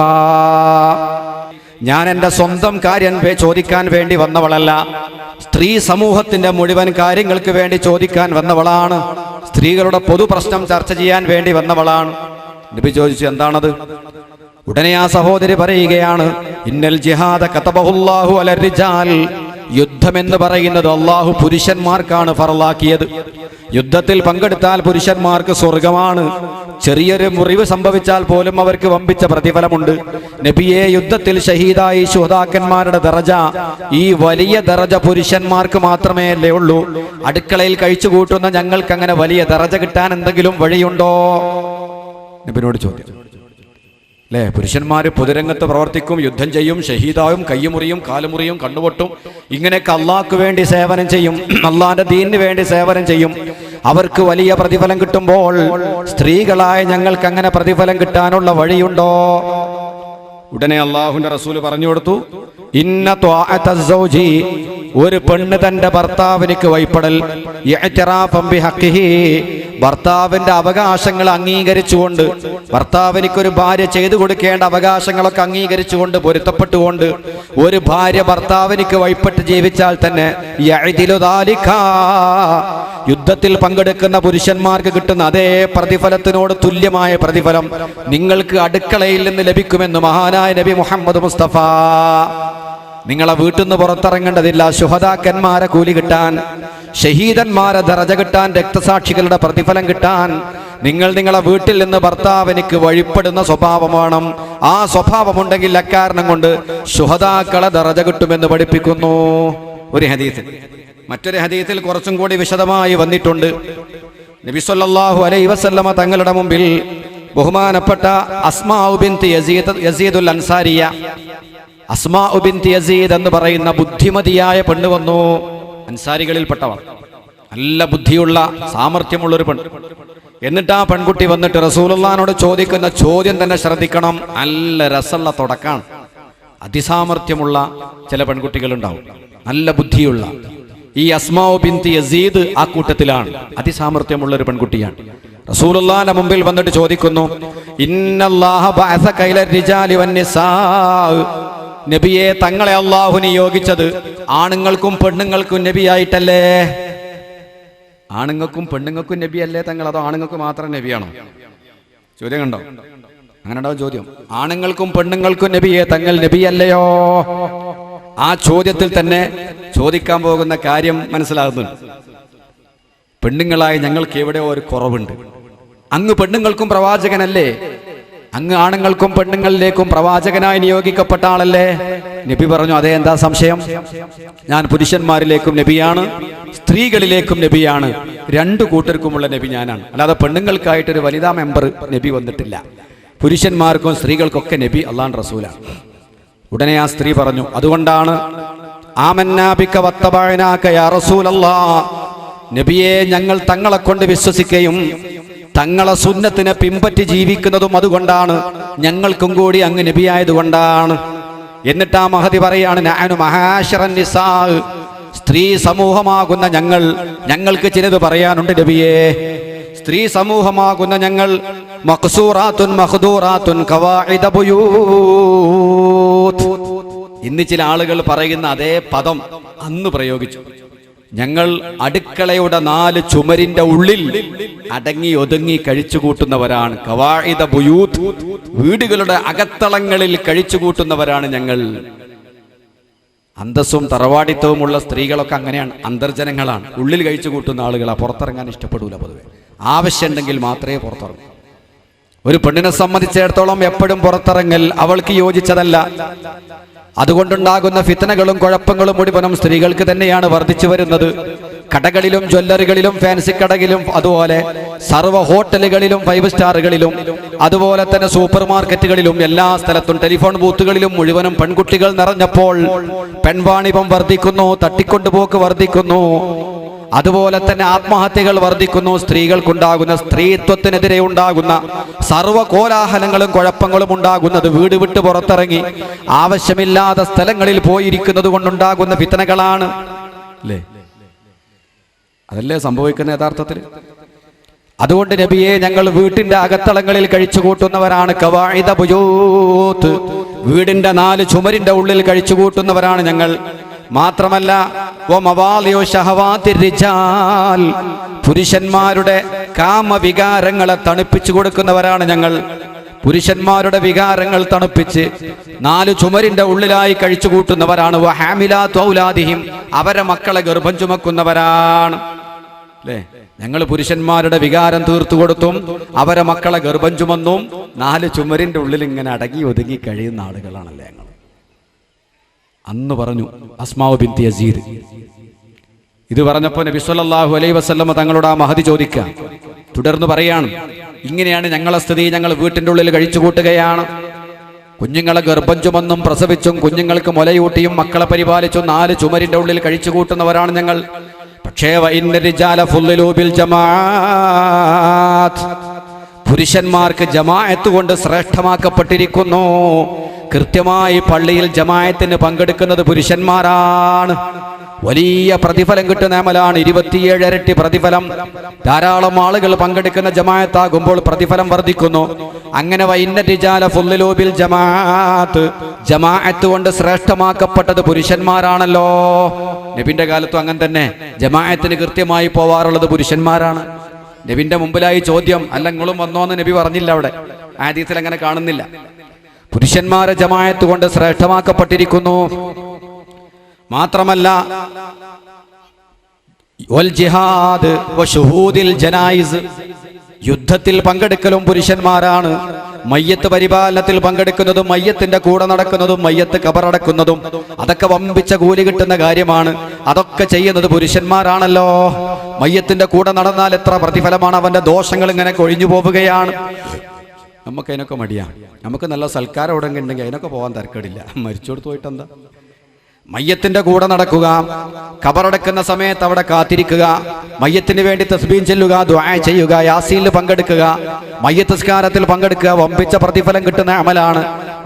ഞാൻ എൻ്റെ സ്വന്തം കാര്യം ചോദിക്കാൻ വേണ്ടി വന്നവളല്ല, സ്ത്രീ സമൂഹത്തിൻ്റെ മുഴുവൻ കാര്യങ്ങൾക്ക് വേണ്ടി ചോദിക്കാൻ വന്നവളാണ്. സ്ത്രീകളുടെ പൊതു പ്രശ്നം ചർച്ച ചെയ്യാൻ വേണ്ടി വന്നവളാണ്. നബി ചോദിച്ചു, എന്താണത്? ഉടനെ ആ സഹോദരി പറയുകയാണ്, ഇന്നൽ ജിഹാദ കതബഹുല്ലാഹു അലർ റിജാൽ. യുദ്ധമെന്ന് പറയുന്നത് അള്ളാഹു പുരുഷന്മാർക്കാണ് ഫർളാക്കിയത്. യുദ്ധത്തിൽ പങ്കെടുത്താൽ പുരുഷന്മാർക്ക് സ്വർഗമാണ്. ചെറിയൊരു മുറിവ് സംഭവിച്ചാൽ പോലും അവർക്ക് വമ്പിച്ച പ്രതിഫലമുണ്ട്. നബിയെ, യുദ്ധത്തിൽ ഷഹീദായി ശുഹദാക്കന്മാരുടെ ദറജ, ഈ വലിയ ദറജ പുരുഷന്മാർക്ക് മാത്രമേ അല്ലേ ഉള്ളൂ. അടുക്കളയിൽ കഴിച്ചുകൂട്ടുന്ന ഞങ്ങൾക്ക് അങ്ങനെ വലിയ ദറജ കിട്ടാൻ എന്തെങ്കിലും വഴിയുണ്ടോ? നബിനോട് ചോദ്യം അല്ലേ. പുരുഷന്മാർ പൊതുരംഗത്ത് പ്രവർത്തിക്കും, യുദ്ധം ചെയ്യും, ഷഹീദാവും, കയ്യുമുറിയും, കാലുമുറിയും, കണ്ണുപൊട്ടും, ഇങ്ങനെയൊക്കെ അള്ളാഹ്ക്ക് വേണ്ടി സേവനം ചെയ്യും, അള്ളാഹിന്റെ ദീനിന് വേണ്ടി സേവനം ചെയ്യും. അവർക്ക് വലിയ പ്രതിഫലം കിട്ടുമ്പോൾ സ്ത്രീകളായ ഞങ്ങൾക്ക് അങ്ങനെ പ്രതിഫലം കിട്ടാനുള്ള വഴിയുണ്ടോ? ഉടനെ അള്ളാഹുവിന്റെ റസൂല് പറഞ്ഞു കൊടുത്തു, ഇന്ന ത്വാഅത്തസ് സൗജി, ഒരു പെണ്ണ് തന്റെ ഭർത്താവിനിക്ക് വഴിപ്പെടൽ, ഇഅ്തിറാഫൻ ബിഹഖിഹി, ഭർത്താവിന്റെ അവകാശങ്ങൾ അംഗീകരിച്ചുകൊണ്ട്, ഭർത്താവിനിക്കൊരു ഭാര്യ ചെയ്തു കൊടുക്കേണ്ട അവകാശങ്ങളൊക്കെ അംഗീകരിച്ചുകൊണ്ട്, പൊരുത്തപ്പെട്ടുകൊണ്ട് ഒരു ഭാര്യ ഭർത്താവിനിക്ക് വഴിപ്പെട്ട് ജീവിച്ചാൽ തന്നെ യഅ്ദിലു ദാലിക, യുദ്ധത്തിൽ പങ്കെടുക്കുന്ന പുരുഷന്മാർക്ക് കിട്ടുന്ന അതേ പ്രതിഫലത്തിനോട് തുല്യമായ പ്രതിഫലം നിങ്ങൾക്ക് അടുക്കളയിൽ നിന്ന് ലഭിക്കുമെന്ന് മഹാനായ നബി മുഹമ്മദ് മുസ്തഫ. നിങ്ങളെ വീട്ടിൽ നിന്ന് പുറത്തിറങ്ങേണ്ടതില്ല. ശുഹദാക്കന്മാരെ കൂലി കിട്ടാൻ, ഷഹീദന്മാരെ ദറജ കിട്ടാൻ, രക്തസാക്ഷികളുടെ പ്രതിഫലം കിട്ടാൻ നിങ്ങൾ നിങ്ങളെ വീട്ടിൽ നിന്ന് ഭർത്താവിനിക്ക് വഴിപ്പെടുന്ന സ്വഭാവം വേണം. ആ സ്വഭാവമുണ്ടെങ്കിൽ അക്കാരണം കൊണ്ട് ശുഹദാക്കളെ ദറജ കിട്ടുമെന്ന് പഠിപ്പിക്കുന്നു ഒരു ഹദീസിൽ. മറ്റൊരു ഹദീസിൽ കുറച്ചും കൂടി വിശദമായി വന്നിട്ടുണ്ട്. നബി സല്ലല്ലാഹു അലൈഹി വസല്ലമ തങ്ങളുടെ മുമ്പിൽ ബഹുമാനപ്പെട്ട അസ്മാഉ ബിൻത് യസീദുൽ അൻസാരിയ, അസ്മാഉ ബിൻത് യസീദ് എന്ന് പറയുന്ന ബുദ്ധിമതിയായ പെണ്ണ് വന്നു. അൻസാരികളിൽപ്പെട്ടവർ, നല്ല ബുദ്ധിയുള്ള സാമർഥ്യമുള്ള ഒരു പെണ്ണ്. എന്നിട്ട് ആ പെൺകുട്ടി വന്നിട്ട് റസൂലുള്ളാഹിനോട് ചോദിക്കുന്ന ചോദ്യം തന്നെ ശ്രദ്ധിക്കണം. നല്ല രസമുള്ള തുടക്കാണ്. അതിസാമർഥ്യമുള്ള ചില പെൺകുട്ടികളുണ്ടാവും, നല്ല ബുദ്ധിയുള്ള. ഈ അസ്മാഉ ബിൻത് യസീദ് ആ കൂട്ടത്തിലാണ്. അതിസാമർഥ്യമുള്ള ഒരു പെൺകുട്ടിയാണ്. റസൂലുള്ളാഹിന്റെ മുമ്പിൽ വന്നിട്ട് ചോദിക്കുന്നു, ഇന്നല്ലാഹ ബഅസക ഇല റിജാലി വന്നിസാ, നബിയെ തങ്ങളെ അല്ലാഹു നിയോഗിച്ചത് ആണുങ്ങൾക്കും പെണ്ണുങ്ങൾക്കും നബിയായിട്ടല്ലേ? ആണുങ്ങൾക്കും പെണ്ണുങ്ങൾക്കും നബിയല്ലേ തങ്ങൾ? അതോ ആണുങ്ങൾക്ക് മാത്രം നബിയാണോ? ചോദ്യം കണ്ടോ? അങ്ങനെ ഉണ്ടാവും ചോദ്യം. ആണുങ്ങൾക്കും പെണ്ണുങ്ങൾക്കും നബിയെ തങ്ങൾ നബിയല്ലയോ? ആ ചോദ്യത്തിൽ തന്നെ ചോദിക്കാൻ പോകുന്ന കാര്യം മനസ്സിലാകുന്നുണ്ട്. പെണ്ണുങ്ങളായി ഞങ്ങൾക്ക് എവിടെയോ ഒരു കുറവുണ്ട്. അങ്ങ് പെണ്ണുങ്ങൾക്കും പ്രവാചകനല്ലേ? അങ്ങ് ആണുങ്ങൾക്കും പെണ്ണുങ്ങളിലേക്കും പ്രവാചകനായി നിയോഗിക്കപ്പെട്ട ആളല്ലേ? നബി പറഞ്ഞു, അതേ, എന്താ സംശയം? ഞാൻ പുരുഷന്മാരിലേക്കും നബിയാണ്, സ്ത്രീകളിലേക്കും നബിയാണ്. രണ്ടു കൂട്ടർക്കുമുള്ള നബി ഞാനാണ്. അല്ലാതെ പെണ്ണുങ്ങൾക്കായിട്ടൊരു വനിതാ മെമ്പർ നബി വന്നിട്ടില്ല. പുരുഷന്മാർക്കും സ്ത്രീകൾക്കൊക്കെ നബി അല്ലാഹുവിന്റെ റസൂലാണ്. ഉടനെ ആ സ്ത്രീ പറഞ്ഞു, അതുകൊണ്ടാണ് ആമന്നാ ബിക വത്തബഅനാക യാ റസൂലല്ലാഹ്, നബിയെ ഞങ്ങൾ തങ്ങളെ കൊണ്ട് വിശ്വസിക്കുകയും തങ്ങളെ സുന്നത്തിനെ പിൻപറ്റി ജീവിക്കുന്നതും അതുകൊണ്ടാണ്, ഞങ്ങൾക്കും കൂടി അങ്ങ് നബിയായതുകൊണ്ടാണ്. എന്നിട്ട് ആ മഹദി പറയാണ്, നഅനു മഹാശറൻ നിസാ, സ്ത്രീ സമൂഹമാകുന്ന ഞങ്ങൾക്ക് ചിലത് പറയാനുണ്ട് നബിയേ. സ്ത്രീ സമൂഹമാകുന്ന ഞങ്ങൾ മഖ്സൂറാത്തുൻ മഖ്ദൂറാത്തുൻ ഖവാഇദ ബുയൂത്ത്. ഇന്ന് ചില ആളുകൾ പറയുന്ന അതേ പദം അന്ന് പ്രയോഗിച്ചു. ഞങ്ങൾ അടുക്കളയുടെ 4 ചുമരിന്റെ ഉള്ളിൽ അടങ്ങി ഒതുങ്ങി കഴിച്ചു കൂട്ടുന്നവരാണ്. ഖവാഇദ ബുയൂത്ത്, വീടുകളുടെ അകത്തളങ്ങളിൽ കഴിച്ചു കൂട്ടുന്നവരാണ് ഞങ്ങൾ. അന്തസ്സും തറവാടിത്തവുമുള്ള സ്ത്രീകളൊക്കെ അങ്ങനെയാണ്, അന്തർജനങ്ങളാണ്. ഉള്ളിൽ കഴിച്ചു കൂട്ടുന്ന ആളുകളാ, പുറത്തിറങ്ങാൻ ഇഷ്ടപ്പെടൂല പൊതുവെ. ആവശ്യമുണ്ടെങ്കിൽ മാത്രമേ പുറത്തിറങ്ങൂ. ഒരു പെണ്ണിനെ സംബന്ധിച്ചിടത്തോളം എപ്പോഴും പുറത്തിറങ്ങൽ അവൾക്ക് യോജിച്ചതല്ല. അതുകൊണ്ടുണ്ടാകുന്ന ഫിത്നകളും കുഴപ്പങ്ങളും മുഴുവനും സ്ത്രീകൾക്ക് തന്നെയാണ് വർദ്ധിച്ചു വരുന്നത്. കടകളിലും ജ്വല്ലറികളിലും ഫാൻസി കടകളിലും അതുപോലെ സർവ്വ ഹോട്ടലുകളിലും 5 സ്റ്റാറുകളിലും അതുപോലെ തന്നെ സൂപ്പർ മാർക്കറ്റുകളിലും എല്ലാ സ്ഥലത്തും ടെലിഫോൺ ബൂത്തുകളിലും മുഴുവനും പെൺകുട്ടികൾ നിറഞ്ഞപ്പോൾ പെൺവാണിഭം വർദ്ധിക്കുന്നു, തട്ടിക്കൊണ്ടുപോക്ക് വർദ്ധിക്കുന്നു, അതുപോലെ തന്നെ ആത്മഹത്യകൾ വർദ്ധിക്കുന്നു. സ്ത്രീകൾക്കുണ്ടാകുന്ന സ്ത്രീത്വത്തിനെതിരെ ഉണ്ടാകുന്ന സർവ്വ കോലാഹലങ്ങളും കുഴപ്പങ്ങളും ഉണ്ടാകുന്നത് വീട് വിട്ട് പുറത്തിറങ്ങി ആവശ്യമില്ലാത്ത സ്ഥലങ്ങളിൽ പോയിരിക്കുന്നത് കൊണ്ടുണ്ടാകുന്ന ഫിത്നകളാണ് അല്ലേ? അതല്ലേ സംഭവിക്കുന്ന യഥാർത്ഥത്തിൽ. അതുകൊണ്ട് നബിയെ ഞങ്ങൾ വീട്ടിന്റെ അകത്തളങ്ങളിൽ കഴിച്ചു കൂട്ടുന്നവരാണ്. ഖവാഇദ ബുയൂത്ത്, വീടിന്റെ 4 ചുമരിന്റെ ഉള്ളിൽ കഴിച്ചു കൂട്ടുന്നവരാണ് ഞങ്ങൾ. മാത്രമല്ല പുരുഷന്മാരുടെ കാമവികാരങ്ങളെ തണുപ്പിച്ചു കൊടുക്കുന്നവരാണ് ഞങ്ങൾ. പുരുഷന്മാരുടെ വികാരങ്ങൾ തണുപ്പിച്ച് 4 ചുമരിന്റെ ഉള്ളിലായി കഴിച്ചു കൂട്ടുന്നവരാണ്. അവരെ മക്കളെ ഗർഭം ചുമക്കുന്നവരാണ് അല്ലേ? ഞങ്ങൾ പുരുഷന്മാരുടെ വികാരം തീർത്തു കൊടുത്തും അവരെ മക്കളെ ഗർഭം ചുമന്നും 4 ചുമരിന്റെ ഉള്ളിൽ ഇങ്ങനെ അടങ്ങി ഒതുങ്ങി കഴിയുന്ന ആളുകളാണല്ലേ ഞങ്ങൾ. അന്ന് പറഞ്ഞു അസ്മാഉ ബിൻത് യസീദ്. ഇത് പറഞ്ഞപ്പോൾ നബി സല്ലല്ലാഹു അലൈഹി വസല്ലമ തങ്ങളോട് ആ മഹദി ചോദിക്കുക. തുടർന്ന് പറയാണ്, ഇങ്ങനെയാണ് ഞങ്ങളെ സ്ഥിതി. ഞങ്ങൾ വീട്ടിൻ്റെ ഉള്ളിൽ കഴിച്ചു കൂട്ടുകയാണ്. കുഞ്ഞുങ്ങളെ ഗർഭം ചുമന്നും പ്രസവിച്ചും കുഞ്ഞുങ്ങൾക്ക് മുലയൂട്ടിയും മക്കളെ പരിപാലിച്ചും 4 ചുമരിന്റെ ഉള്ളിൽ കഴിച്ചു കൂട്ടുന്നവരാണ് ഞങ്ങൾ. പക്ഷേ പുരുഷന്മാർക്ക് ജമാഅത്ത് കൊണ്ട് ശ്രേഷ്ഠമാക്കപ്പെട്ടിരിക്കുന്നു. കൃത്യമായി പള്ളിയിൽ ജമാഅത്തിന് പങ്കെടുക്കുന്നത് പുരുഷന്മാരാണ്. വലിയ പ്രതിഫലം കിട്ടുന്ന അമലാണ്, 27 ഇരട്ടി പ്രതിഫലം. ധാരാളം ആളുകൾ പങ്കെടുക്കുന്ന ജമാഅത്താകുമ്പോൾ പ്രതിഫലം വർദ്ധിക്കുന്നു. അങ്ങനെ ജമാഅത്ത് കൊണ്ട് ശ്രേഷ്ഠമാക്കപ്പെട്ടത് പുരുഷന്മാരാണല്ലോ. നബിന്റെ കാലത്തും അങ്ങനെ തന്നെ ജമാഅത്തിന് കൃത്യമായി പോവാറുള്ളത് പുരുഷന്മാരാണ്. നബിന്റെ മുമ്പിലായി ചോദ്യം, അല്ല നിങ്ങളും വന്നോന്ന് നബി പറഞ്ഞില്ല. അവിടെ ഹദീസിൽ അങ്ങനെ കാണുന്നില്ല. പുരുഷന്മാരെ ജമാഅത്ത് കൊണ്ട് ശ്രേഷ്ഠമാക്കപ്പെട്ടിരിക്കുന്നു. മാത്രമല്ല വൽ ജിഹാദ് വശുഹൂദിൽ ജനായിസ്, യുദ്ധത്തിൽ പങ്കെടുക്കലും പുരുഷന്മാരാണ്. മയ്യത്ത് പരിപാലനത്തിൽ പങ്കെടുക്കുന്നതും മയ്യത്തിന്റെ കൂടെ നടക്കുന്നതും മയ്യത്ത് കബറടക്കുന്നതും അതൊക്കെ വമ്പിച്ച കൂലി കിട്ടുന്ന കാര്യമാണ്. അതൊക്കെ ചെയ്യുന്നത് പുരുഷന്മാരാണല്ലോ. മയ്യത്തിന്റെ കൂടെ നടന്നാൽ എത്ര പ്രതിഫലമാണ്, അവന്റെ ദോഷങ്ങൾ ഇങ്ങനെ കൊഴിഞ്ഞു പോവുകയാണ്. നമുക്ക് അതിനൊക്കെ മടിയാണ്. നമുക്ക് നല്ല സൽക്കാരം എവിടെയെങ്കിലും ഉണ്ടെങ്കിൽ അതിനൊക്കെ പോകാൻ തരക്കേടില്ല. മരിച്ചോടുത്ത് പോയിട്ട് എന്താ, മയ്യത്തിന്റെ കൂടെ നടക്കുക, ഖബറടക്കുന്ന സമയത്ത് അവിടെ കാത്തിരിക്കുക, മയ്യത്തിന് വേണ്ടി തസ്ബീഹ് ചൊല്ലുക, ദുആ ചെയ്യുക, യാസീനിൽ പങ്കെടുക്കുക, മയ്യത്ത് നിസ്കാരത്തിൽ പങ്കെടുക്കുക. വമ്പിച്ച പ്രതിഫലം കിട്ടുന്ന അമലാണ്.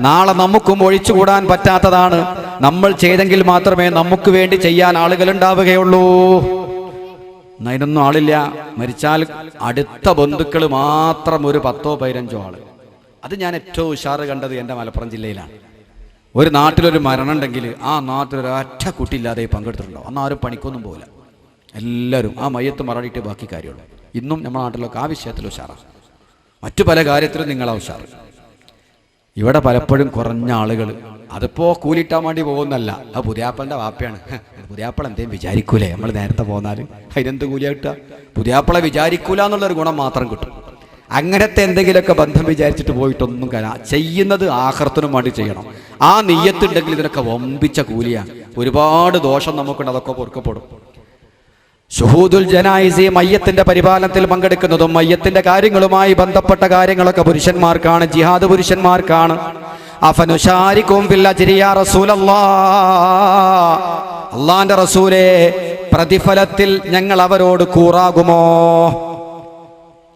നാളെ നമുക്കും ഒഴിച്ചുകൂടാൻ പറ്റാത്തതാണ്. നമ്മൾ ചെയ്തെങ്കിൽ മാത്രമേ നമുക്ക് വേണ്ടി ചെയ്യാൻ ആളുകൾ ഉണ്ടാവുകയുള്ളൂ. അതിനൊന്നും ആളില്ല. മരിച്ചാൽ അടുത്ത ബന്ധുക്കൾ മാത്രം ഒരു 10-15 ആള്. അത് ഞാൻ ഏറ്റവും ഉഷാറ് കണ്ടത് എൻ്റെ മലപ്പുറം ജില്ലയിലാണ്. ഒരു നാട്ടിലൊരു മരണം ഉണ്ടെങ്കിൽ ആ നാട്ടിലൊരൊറ്റ കുട്ടിയില്ലാതെ പങ്കെടുത്തിട്ടുണ്ടോ? അന്ന് ആരും പണിക്കൊന്നും പോകില്ല. എല്ലാവരും ആ മയ്യത്ത് മറണിയിട്ട് ബാക്കി കാര്യമുള്ളൂ. ഇന്നും നമ്മുടെ നാട്ടിലൊക്കെ ആ വിഷയത്തിൽ ഉഷാറാണ്. മറ്റു പല കാര്യത്തിലും നിങ്ങളാ ഉഷാറ്. ഇവിടെ പലപ്പോഴും കുറഞ്ഞ ആളുകൾ, അതിപ്പോൾ കൂലിട്ടാൻ വേണ്ടി പോകുന്നല്ല, അത് പുതിയാപ്പളിൻ്റെ വാപ്പയാണ്. പുതിയാപ്പള എന്തേലും വിചാരിക്കൂലേ നമ്മൾ നേരത്തെ പോന്നാൽ? അതിനെന്ത് കൂലിയാ കിട്ടുക? പുതിയാപ്പളെ വിചാരിക്കൂല എന്നുള്ളൊരു ഗുണം മാത്രം കിട്ടും. അങ്ങനത്തെ എന്തെങ്കിലുമൊക്കെ ബന്ധം വിചാരിച്ചിട്ട് പോയിട്ടൊന്നും ചെയ്യുന്നത് ആഖിറത്തിനും വേണ്ടി ചെയ്യണം. ആ നിയ്യത്തുണ്ടെങ്കിൽ ഇതിനൊക്കെ വമ്പിച്ച കൂലിയാണ്. ഒരുപാട് ദോഷം നമുക്കുണ്ട്, അതൊക്കെ പൊറുക്കപ്പെടും. ശുഹൂദുൽ ജനായിസ്, മയ്യത്തിന്റെ പരിപാലനത്തിൽ പങ്കെടുക്കുന്നതും മയ്യത്തിന്റെ കാര്യങ്ങളുമായി ബന്ധപ്പെട്ട കാര്യങ്ങളൊക്കെ പുരുഷന്മാർക്കാണ്. ജിഹാദ് പുരുഷന്മാർക്കാണ്. അഫനുശാരിക്കും ഫിൽ അജ്രി യാ റസൂലല്ലാഹ്, അല്ലാഹുവിന്റെ റസൂലേ, പ്രതിഫലത്തിൽ ഞങ്ങൾ അവരോട് കൂറാകുമോ?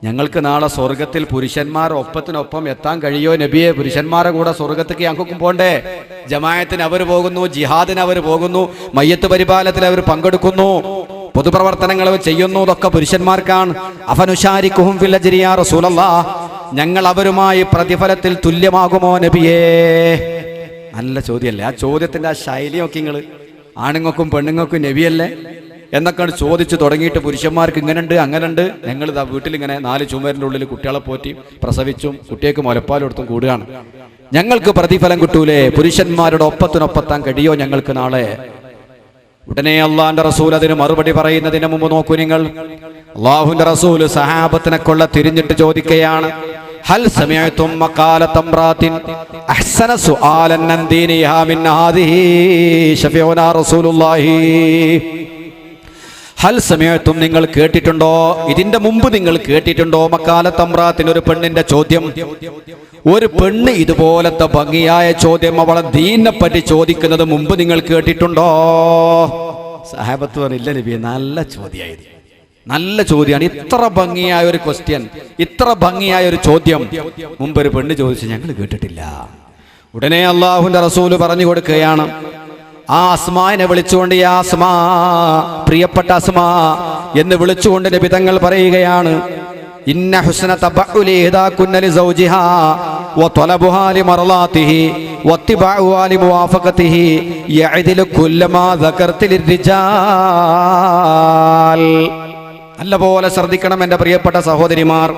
ഞങ്ങൾക്ക് നാളെ സ്വർഗത്തിൽ പുരുഷന്മാർ ഒപ്പത്തിനൊപ്പം എത്താൻ കഴിയോ നബിയെ? പുരുഷന്മാരെ കൂടെ സ്വർഗത്തേക്ക് ഞങ്ങൾക്കും പോണ്ടേ? ജമാഅത്തിന് അവർ പോകുന്നു, ജിഹാദിന് അവർ പോകുന്നു, മയ്യത്ത് പരിപാലനത്തിൽ അവർ പങ്കെടുക്കുന്നു, പൊതുപ്രവർത്തനങ്ങൾ ചെയ്യുന്നു. ഇതൊക്കെ പുരുഷന്മാർക്കാണ്. അഫനുശാരിക്കുഹും ഫിൽ അജ്രി യാ റസൂലല്ലാഹ്, ഞങ്ങൾ അവരുമായി പ്രതിഫലത്തിൽ തുല്യമാകുമോ നബിയേ? നല്ല ചോദ്യമല്ലേ? ആ ചോദ്യത്തിന്റെ ആ ശൈലി നോക്കി നിങ്ങൾ. ആണുങ്ങൾക്കും പെണ്ണുങ്ങൾക്കും നബിയല്ലേ എന്നൊക്കെയാണ് ചോദിച്ചു തുടങ്ങിയിട്ട് പുരുഷന്മാർക്ക് ഇങ്ങനെയുണ്ട് അങ്ങനെയുണ്ട്. ഞങ്ങൾ ഇതാ വീട്ടിലിങ്ങനെ 4 ചുമരിൻ്റെ ഉള്ളിൽ കുട്ടികളെ പോറ്റി പ്രസവിച്ചും കുട്ടികൾക്ക് മുലപ്പാൽ കൊടുത്തും കൂടുകയാണ്. ഞങ്ങൾക്ക് പ്രതിഫലം കിട്ടൂലേ? പുരുഷന്മാരുടെ ഒപ്പത്തിനൊപ്പത്താൻ കഴിയോ ഞങ്ങൾക്ക് നാളെ? ഉടനെ അള്ളാഹുവിന്റെ റസൂൽ അതിന് മറുപടി പറയുന്നതിന് മുമ്പ് നോക്കൂ നിങ്ങൾ. അള്ളാഹുവിന്റെ റസൂൽ സഹാബത്തിനെ കൊള്ള തിരിഞ്ഞിട്ട് ചോദിക്കുകയാണ്, ഹൽ സമിഅതും മഖാലത ഇംറാത്തിൻ അഹ്സന സുആലൻ അൻ ദീനിഹാ മിൻ ഹാദിഹി ശഫീഉനാ റസൂലുള്ളാഹി. ഹൽ സമയത്തും നിങ്ങൾ കേട്ടിട്ടുണ്ടോ, ഇതിന്റെ മുമ്പ് നിങ്ങൾ കേട്ടിട്ടുണ്ടോ, മക്കാലത്ത് ഇംറാത്തിന്, ഒരു പെണ്ണിന്റെ ചോദ്യം. ഒരു പെണ്ണ് ഇതുപോലത്തെ ഭംഗിയായ ചോദ്യം അവളെ ദീനിനെ പറ്റി ചോദിക്കുന്നത് മുമ്പ് നിങ്ങൾ കേട്ടിട്ടുണ്ടോ? സഹാബത്ത് പറഞ്ഞില്ല നബി, നല്ല ചോദ്യമായത്, നല്ല ചോദ്യമാണ്. ഇത്ര ഭംഗിയായ ഒരു ക്വസ്റ്റ്യൻ, ഇത്ര ഭംഗിയായ ഒരു ചോദ്യം മുമ്പ് ഒരു പെണ്ണ് ചോദിച്ചു ഞങ്ങൾ കേട്ടിട്ടില്ല. ഉടനെ അള്ളാഹുവിന്റെ റസൂല് പറഞ്ഞു കൊടുക്കുകയാണ്, ആ അസ്മാനെ വിളിച്ചുകൊണ്ട്, യാ അസ്മാ, പ്രിയപ്പെട്ട അസ്മാ എന്ന് വിളിച്ചുകൊണ്ട് നബി തങ്ങൾ പറയുകയാണ്, ഇന്ന ഹുസ്ന തബഉലി ഇദാകുന്ന ലിസൗജിഹാ വതലബുഹാ ലിമർളാതിഹി വത്തിബഉഹാ ലിമുവാഫഖതിഹി യഅദിലു കുല്ലമാ ദകർത ലിർരിജാൽ. നല്ലപോലെ ശ്രദ്ധിക്കണം എൻ്റെ പ്രിയപ്പെട്ട സഹോദരിമാർ.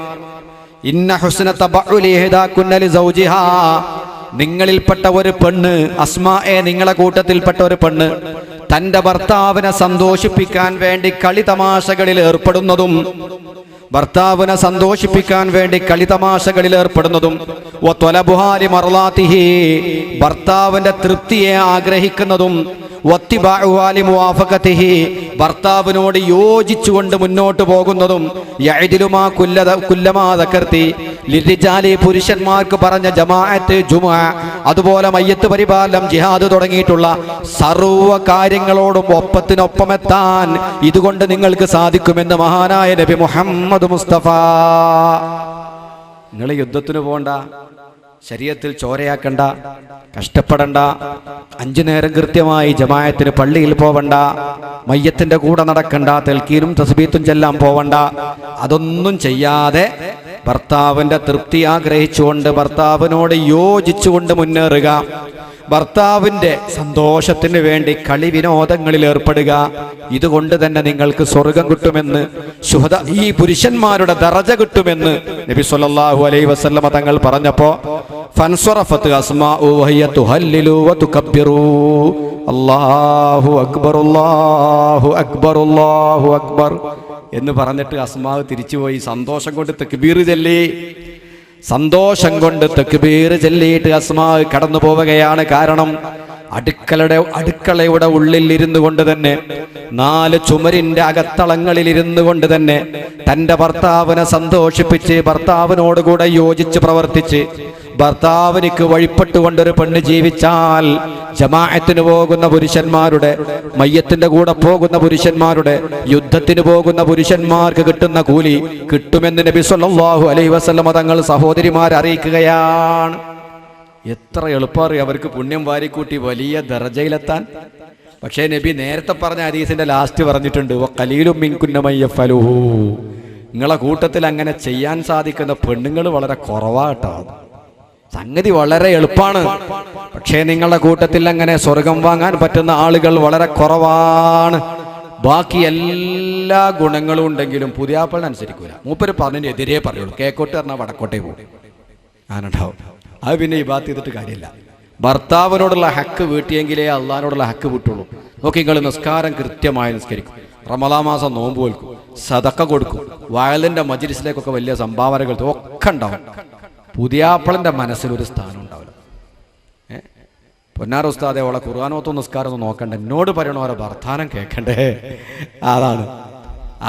ഇന്ന ഹുസ്ന തബഉലി ഇദാകുന്ന ലിസൗജിഹാ, നിങ്ങളിൽപ്പെട്ട ഒരു പെണ്ണ്, അസ്മായെ, നിങ്ങളെ കൂട്ടത്തിൽപ്പെട്ട ഒരു പെണ്ണ് തന്റെ ഭർത്താവിനെ സന്തോഷിപ്പിക്കാൻ വേണ്ടി കളിതമാശകളിൽ ഏർപ്പെടുന്നതും, ഭർത്താവിനെ സന്തോഷിപ്പിക്കാൻ വേണ്ടി കളിതമാശകളിൽ ഏർപ്പെടുന്നതും, ഭർത്താവിന്റെ തൃപ്തിയെ ആഗ്രഹിക്കുന്നതും, ഭർത്താവിനോട് യോജിച്ചുകൊണ്ട് മുന്നോട്ട് പോകുന്നതും, പുരുഷന്മാർക്ക് പറഞ്ഞ ജമാഅത്ത്, ജുമുഅ, അതുപോലെ മയ്യത്ത് പരിപാലനം, ജിഹാദ് തുടങ്ങിയിട്ടുള്ള സർവ്വ കാര്യങ്ങളോടും ഒപ്പത്തിനൊപ്പമെത്താൻ ഇതുകൊണ്ട് നിങ്ങൾക്ക് സാധിക്കുമെന്ന് മഹാനായ നബി മുഹമ്മദ് മുസ്തഫ. നിങ്ങൾ യുദ്ധത്തിന് പോകണ്ട, ശരീഅത്തിൽ ചോരയാക്കണ്ട, കഷ്ടപ്പെടണ്ട, 5 നേരം കൃത്യമായി ജമാഅത്തിന് പള്ളിയിൽ പോവണ്ട, മയ്യത്തിന്റെ കൂടെ നടക്കണ്ട, തൽക്കീനും തസ്ബീത്തും ചെല്ലാൻ പോവണ്ട. അതൊന്നും ചെയ്യാതെ ഭർത്താവിന്റെ തൃപ്തി ആഗ്രഹിച്ചുകൊണ്ട്, ഭർത്താവിനോട് യോജിച്ചുകൊണ്ട് മുന്നേറുക, ഭർത്താവിന്റെ സന്തോഷത്തിന് വേണ്ടി കളി വിനോദങ്ങളിൽ ഏർപ്പെടുക. ഇതുകൊണ്ട് തന്നെ നിങ്ങൾക്ക് സ്വർഗം കിട്ടുമെന്ന്, ഈ പുരുഷന്മാരുടെ ദറജ കിട്ടുമെന്ന് നബി സല്ലല്ലാഹു അലൈഹി വസല്ലമ തങ്ങൾ പറഞ്ഞപ്പോ ഫൻസറഫത്ത് അസ്മാഉ വഹിയ തുഹല്ലിലു വതുകബ്ബിറു, അല്ലാഹു അക്ബർ അല്ലാഹു അക്ബർ അല്ലാഹു അക്ബർ എന്ന് പറഞ്ഞിട്ട് അസ്മാ തിരിച്ചുപോയി സന്തോഷം കൊണ്ട് തക്ബീർ ചൊല്ലി. സന്തോഷം കൊണ്ട് തക്ബീർ ചൊല്ലിയിട്ട് അസ്മാ കടന്നു പോവുകയാണ്. കാരണം അടുക്കളയുടെ ഉള്ളിൽ ഇരുന്നു കൊണ്ട് തന്നെ, 4 ചുമരിന്റെ അകത്തളങ്ങളിൽ ഇരുന്നു കൊണ്ട് തന്നെ തൻ്റെ ഭർത്താവിനെ സന്തോഷിപ്പിച്ച്, ഭർത്താവിനോടുകൂടെ യോജിച്ച് പ്രവർത്തിച്ച്, ഭർത്താവിനിക്ക് വഴിപ്പെട്ടുകൊണ്ടൊരു പെണ്ണ് ജീവിച്ചാൽ ജമാഅത്തിന് പോകുന്ന പുരുഷന്മാരുടെ, മയ്യത്തിന്റെ കൂടെ പോകുന്ന പുരുഷന്മാരുടെ, യുദ്ധത്തിന് പോകുന്ന പുരുഷന്മാർക്ക് കിട്ടുന്ന കൂലി കിട്ടുമെന്ന് നബി സല്ലല്ലാഹു അലൈഹി വസല്ലം തങ്ങൾ സഹോദരിമാരെ അറിയിക്കുകയാണ്. എത്ര എളുപ്പമായി അവർക്ക് പുണ്യം വാരിക്കൂട്ടി വലിയ ദർജയിലെത്താൻ. പക്ഷേ നബി നേരത്തെ പറഞ്ഞ ഹദീസിന്റെ ലാസ്റ്റ് പറഞ്ഞിട്ടുണ്ട്, വഖലീലും മിൻകുന്ന മയ്യഫലുഹു, നിങ്ങളെ കൂട്ടത്തിൽ അങ്ങനെ ചെയ്യാൻ സാധിക്കുന്ന പെണ്ണുങ്ങൾ വളരെ കുറവാട്ടോ. സംഗതി വളരെ എളുപ്പമാണ്. പക്ഷേ നിങ്ങളുടെ കൂട്ടത്തിൽ അങ്ങനെ സ്വർഗം വാങ്ങാൻ പറ്റുന്ന ആളുകൾ വളരെ കുറവാണ്. ബാക്കി എല്ലാ ഗുണങ്ങളും ഉണ്ടെങ്കിലും പുതിയാപ്പളിനനുസരിക്കൂല. മൂപ്പര് പറഞ്ഞതിനെതിരെ പറയുള്ളൂ. കേക്കോട്ട് പറഞ്ഞാൽ വടക്കോട്ടേ പോകും. ആനുണ്ടാവും. അത് പിന്നെ ഈ ബാത്ത് ചെയ്തിട്ട് കാര്യമില്ല. ഭർത്താവിനോടുള്ള ഹക്ക് വീട്ടിയെങ്കിലേ അള്ളാഹിനോടുള്ള ഹക്ക് വീട്ടുള്ളൂ. നോക്കി, നിങ്ങൾ നിസ്കാരം കൃത്യമായി നിസ്കരിക്കും, റമളാൻ മാസം നോമ്പ് വെൽക്കും, സദക്ക കൊടുക്കും, വയലിന്റെ മജ്‌ലിസിലേക്കൊക്കെ വലിയ സംഭാവനകൾ ഒക്കെ ഉണ്ടാവും. പുതിയാപ്പളന്റെ മനസ്സിലൊരു സ്ഥാനം ഉണ്ടാവില്ല. പൊന്നാർ ഉസ്താദെ അവളെ ഖുർആനോത്തും നിസ്കാരം ഒന്നും നോക്കണ്ടേ, എന്നോട് പറയണ ഓരോ വർത്താനം കേൾക്കണ്ടേ. അതാണ്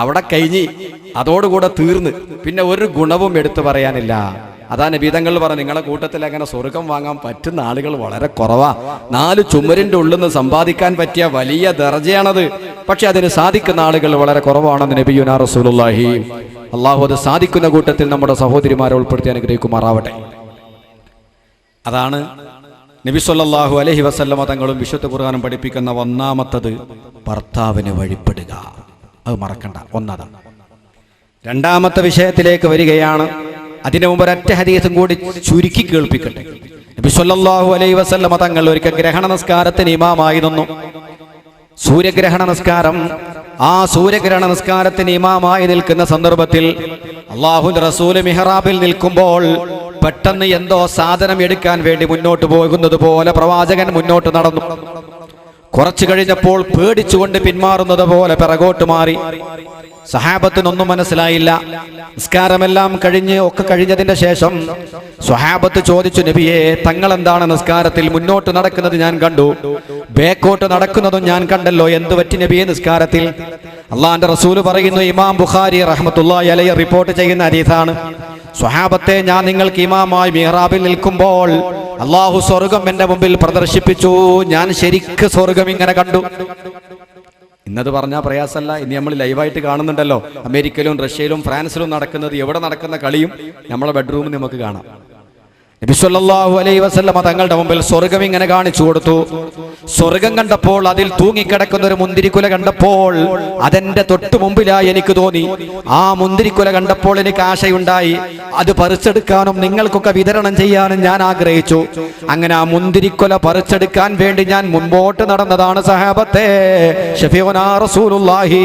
അവിടെ കഴിഞ്ഞ്, അതോടുകൂടെ തീർന്ന്. പിന്നെ ഒരു ഗുണവും എടുത്തു പറയാനില്ല. അതാണ് നബിതങ്ങൾ പറഞ്ഞ, നിങ്ങളെ കൂട്ടത്തിൽ അങ്ങനെ സ്വർഗം വാങ്ങാൻ പറ്റുന്ന ആളുകൾ വളരെ കുറവാ. 4 ചുമരിന്റെ ഉള്ളിൽ നിന്ന് സമ്പാദിക്കാൻ പറ്റിയ വലിയ ദർജയാണത്. പക്ഷെ അതിന് സാധിക്കുന്ന ആളുകൾ വളരെ കുറവാണെന്ന് നബിയുനാ റസൂലുള്ളാഹി. അള്ളാഹു അത് സാധിക്കുന്ന കൂട്ടത്തിൽ നമ്മുടെ സഹോദരിമാരെ ഉൾപ്പെടുത്തി അനുഗ്രഹിക്കുമാറാവട്ടെ. അതാണ് നബി സല്ലല്ലാഹു അലൈഹി വസല്ലമ തങ്ങളും വിശുദ്ധ ഖുർആനും പഠിപ്പിക്കുന്ന ഒന്നാമത്തത്, ഭർത്താവിന് വഴിപ്പെടുക. അത് മറക്കണ്ട. ഒന്നതാണ്. രണ്ടാമത്തെ വിഷയത്തിലേക്ക് വരികയാണ്. അതിനു മുമ്പ് ഒരൊറ്റ ഹദീസും കൂടി ചുരുക്കി കേൾപ്പിക്കട്ടെ. നബി സല്ലല്ലാഹു അലൈഹി വസല്ലമ തങ്ങൾ ഒരിക്കൽ ഗ്രഹണ നിസ്കാരത്തിന് ഇമാമായിരുന്നു. സൂര്യഗ്രഹണ നിസ്കാരം. ആ സൂര്യഗ്രഹണ നിസ്കാരത്തിന് ഇമാമായി നിൽക്കുന്ന സന്ദർഭത്തിൽ അല്ലാഹുവിന്റെ റസൂൽ മിഹ്റാബിൽ നിൽക്കുമ്പോൾ പെട്ടെന്ന് എന്തോ സാധനം എടുക്കാൻ വേണ്ടി മുന്നോട്ട് പോകുന്നത് പോലെ പ്രവാചകൻ മുന്നോട്ട് നടന്നു. കുറച്ചു കഴിഞ്ഞപ്പോൾ പേടിച്ചുകൊണ്ട് പിന്മാറുന്നത് പോലെ പിറകോട്ട് മാറി. സഹാബത്തിനൊന്നും മനസ്സിലായില്ല. നിസ്കാരമെല്ലാം ഒക്കെ കഴിഞ്ഞതിന്റെ ശേഷം സ്വഹാബത്ത് ചോദിച്ചു, നബിയെ, തങ്ങൾ എന്താണ് നിസ്കാരത്തിൽ മുന്നോട്ട് നടക്കുന്നത് ഞാൻ കണ്ടു, ബേക്കോട്ട് നടക്കുന്നതും ഞാൻ കണ്ടല്ലോ, എന്ത് പറ്റി നബിയെ നിസ്കാരത്തിൽ? അള്ളാന്റെ റസൂല് പറയുന്നു, ഇമാം ബുഖാരി റഹ്മത്തുള്ളാഹി അലൈഹി റിപ്പോർട്ട് ചെയ്യുന്ന ഹദീസാണ്, സ്വഹാബത്തെ, ഞാൻ നിങ്ങൾക്ക് ഇമാമായി മിഹ്റാബിൽ നിൽക്കുമ്പോൾ അള്ളാഹു സ്വർഗം എന്റെ മുമ്പിൽ പ്രദർശിപ്പിച്ചു. ഞാൻ ശരിക്ക് സ്വർഗം ഇങ്ങനെ കണ്ടു. ഇന്നത് പറഞ്ഞാൽ പ്രയാസമല്ല. ഇനി നമ്മൾ ലൈവായിട്ട് കാണുന്നുണ്ടല്ലോ, അമേരിക്കയിലും റഷ്യയിലും ഫ്രാൻസിലും നടക്കുന്നത്. എവിടെ നടക്കുന്ന കളിയും നമ്മളെ ബെഡ്റൂമിൽ നമുക്ക് കാണാം. നബി സല്ലല്ലാഹു അലൈഹി വസല്ലമ തങ്ങളുടെ മുമ്പിൽ സ്വർഗം ഇങ്ങനെ കാണിച്ചു കൊടുത്തു. സ്വർഗം കണ്ടപ്പോൾ, അതിൽ തൂങ്ങിക്കിടക്കുന്ന ഒരു മുന്തിരിക്കുല കണ്ടപ്പോൾ അതെന്റെ തൊട്ടു മുമ്പിലായി എനിക്ക് തോന്നി. ആ മുന്തിരിക്കുല കണ്ടപ്പോൾ എനിക്ക് ആശയുണ്ടായി. അത് പറിച്ചെടുക്കാനും നിങ്ങൾക്കൊക്കെ വിതരണം ചെയ്യാനും ഞാൻ ആഗ്രഹിച്ചു. അങ്ങനെ ആ മുന്തിരിക്കുല പറിച്ചെടുക്കാൻ വേണ്ടി ഞാൻ മുൻപോട്ട് നടന്നതാണ് സഹാബത്തെ. ഷഫീഉനാ റസൂലുള്ളാഹി.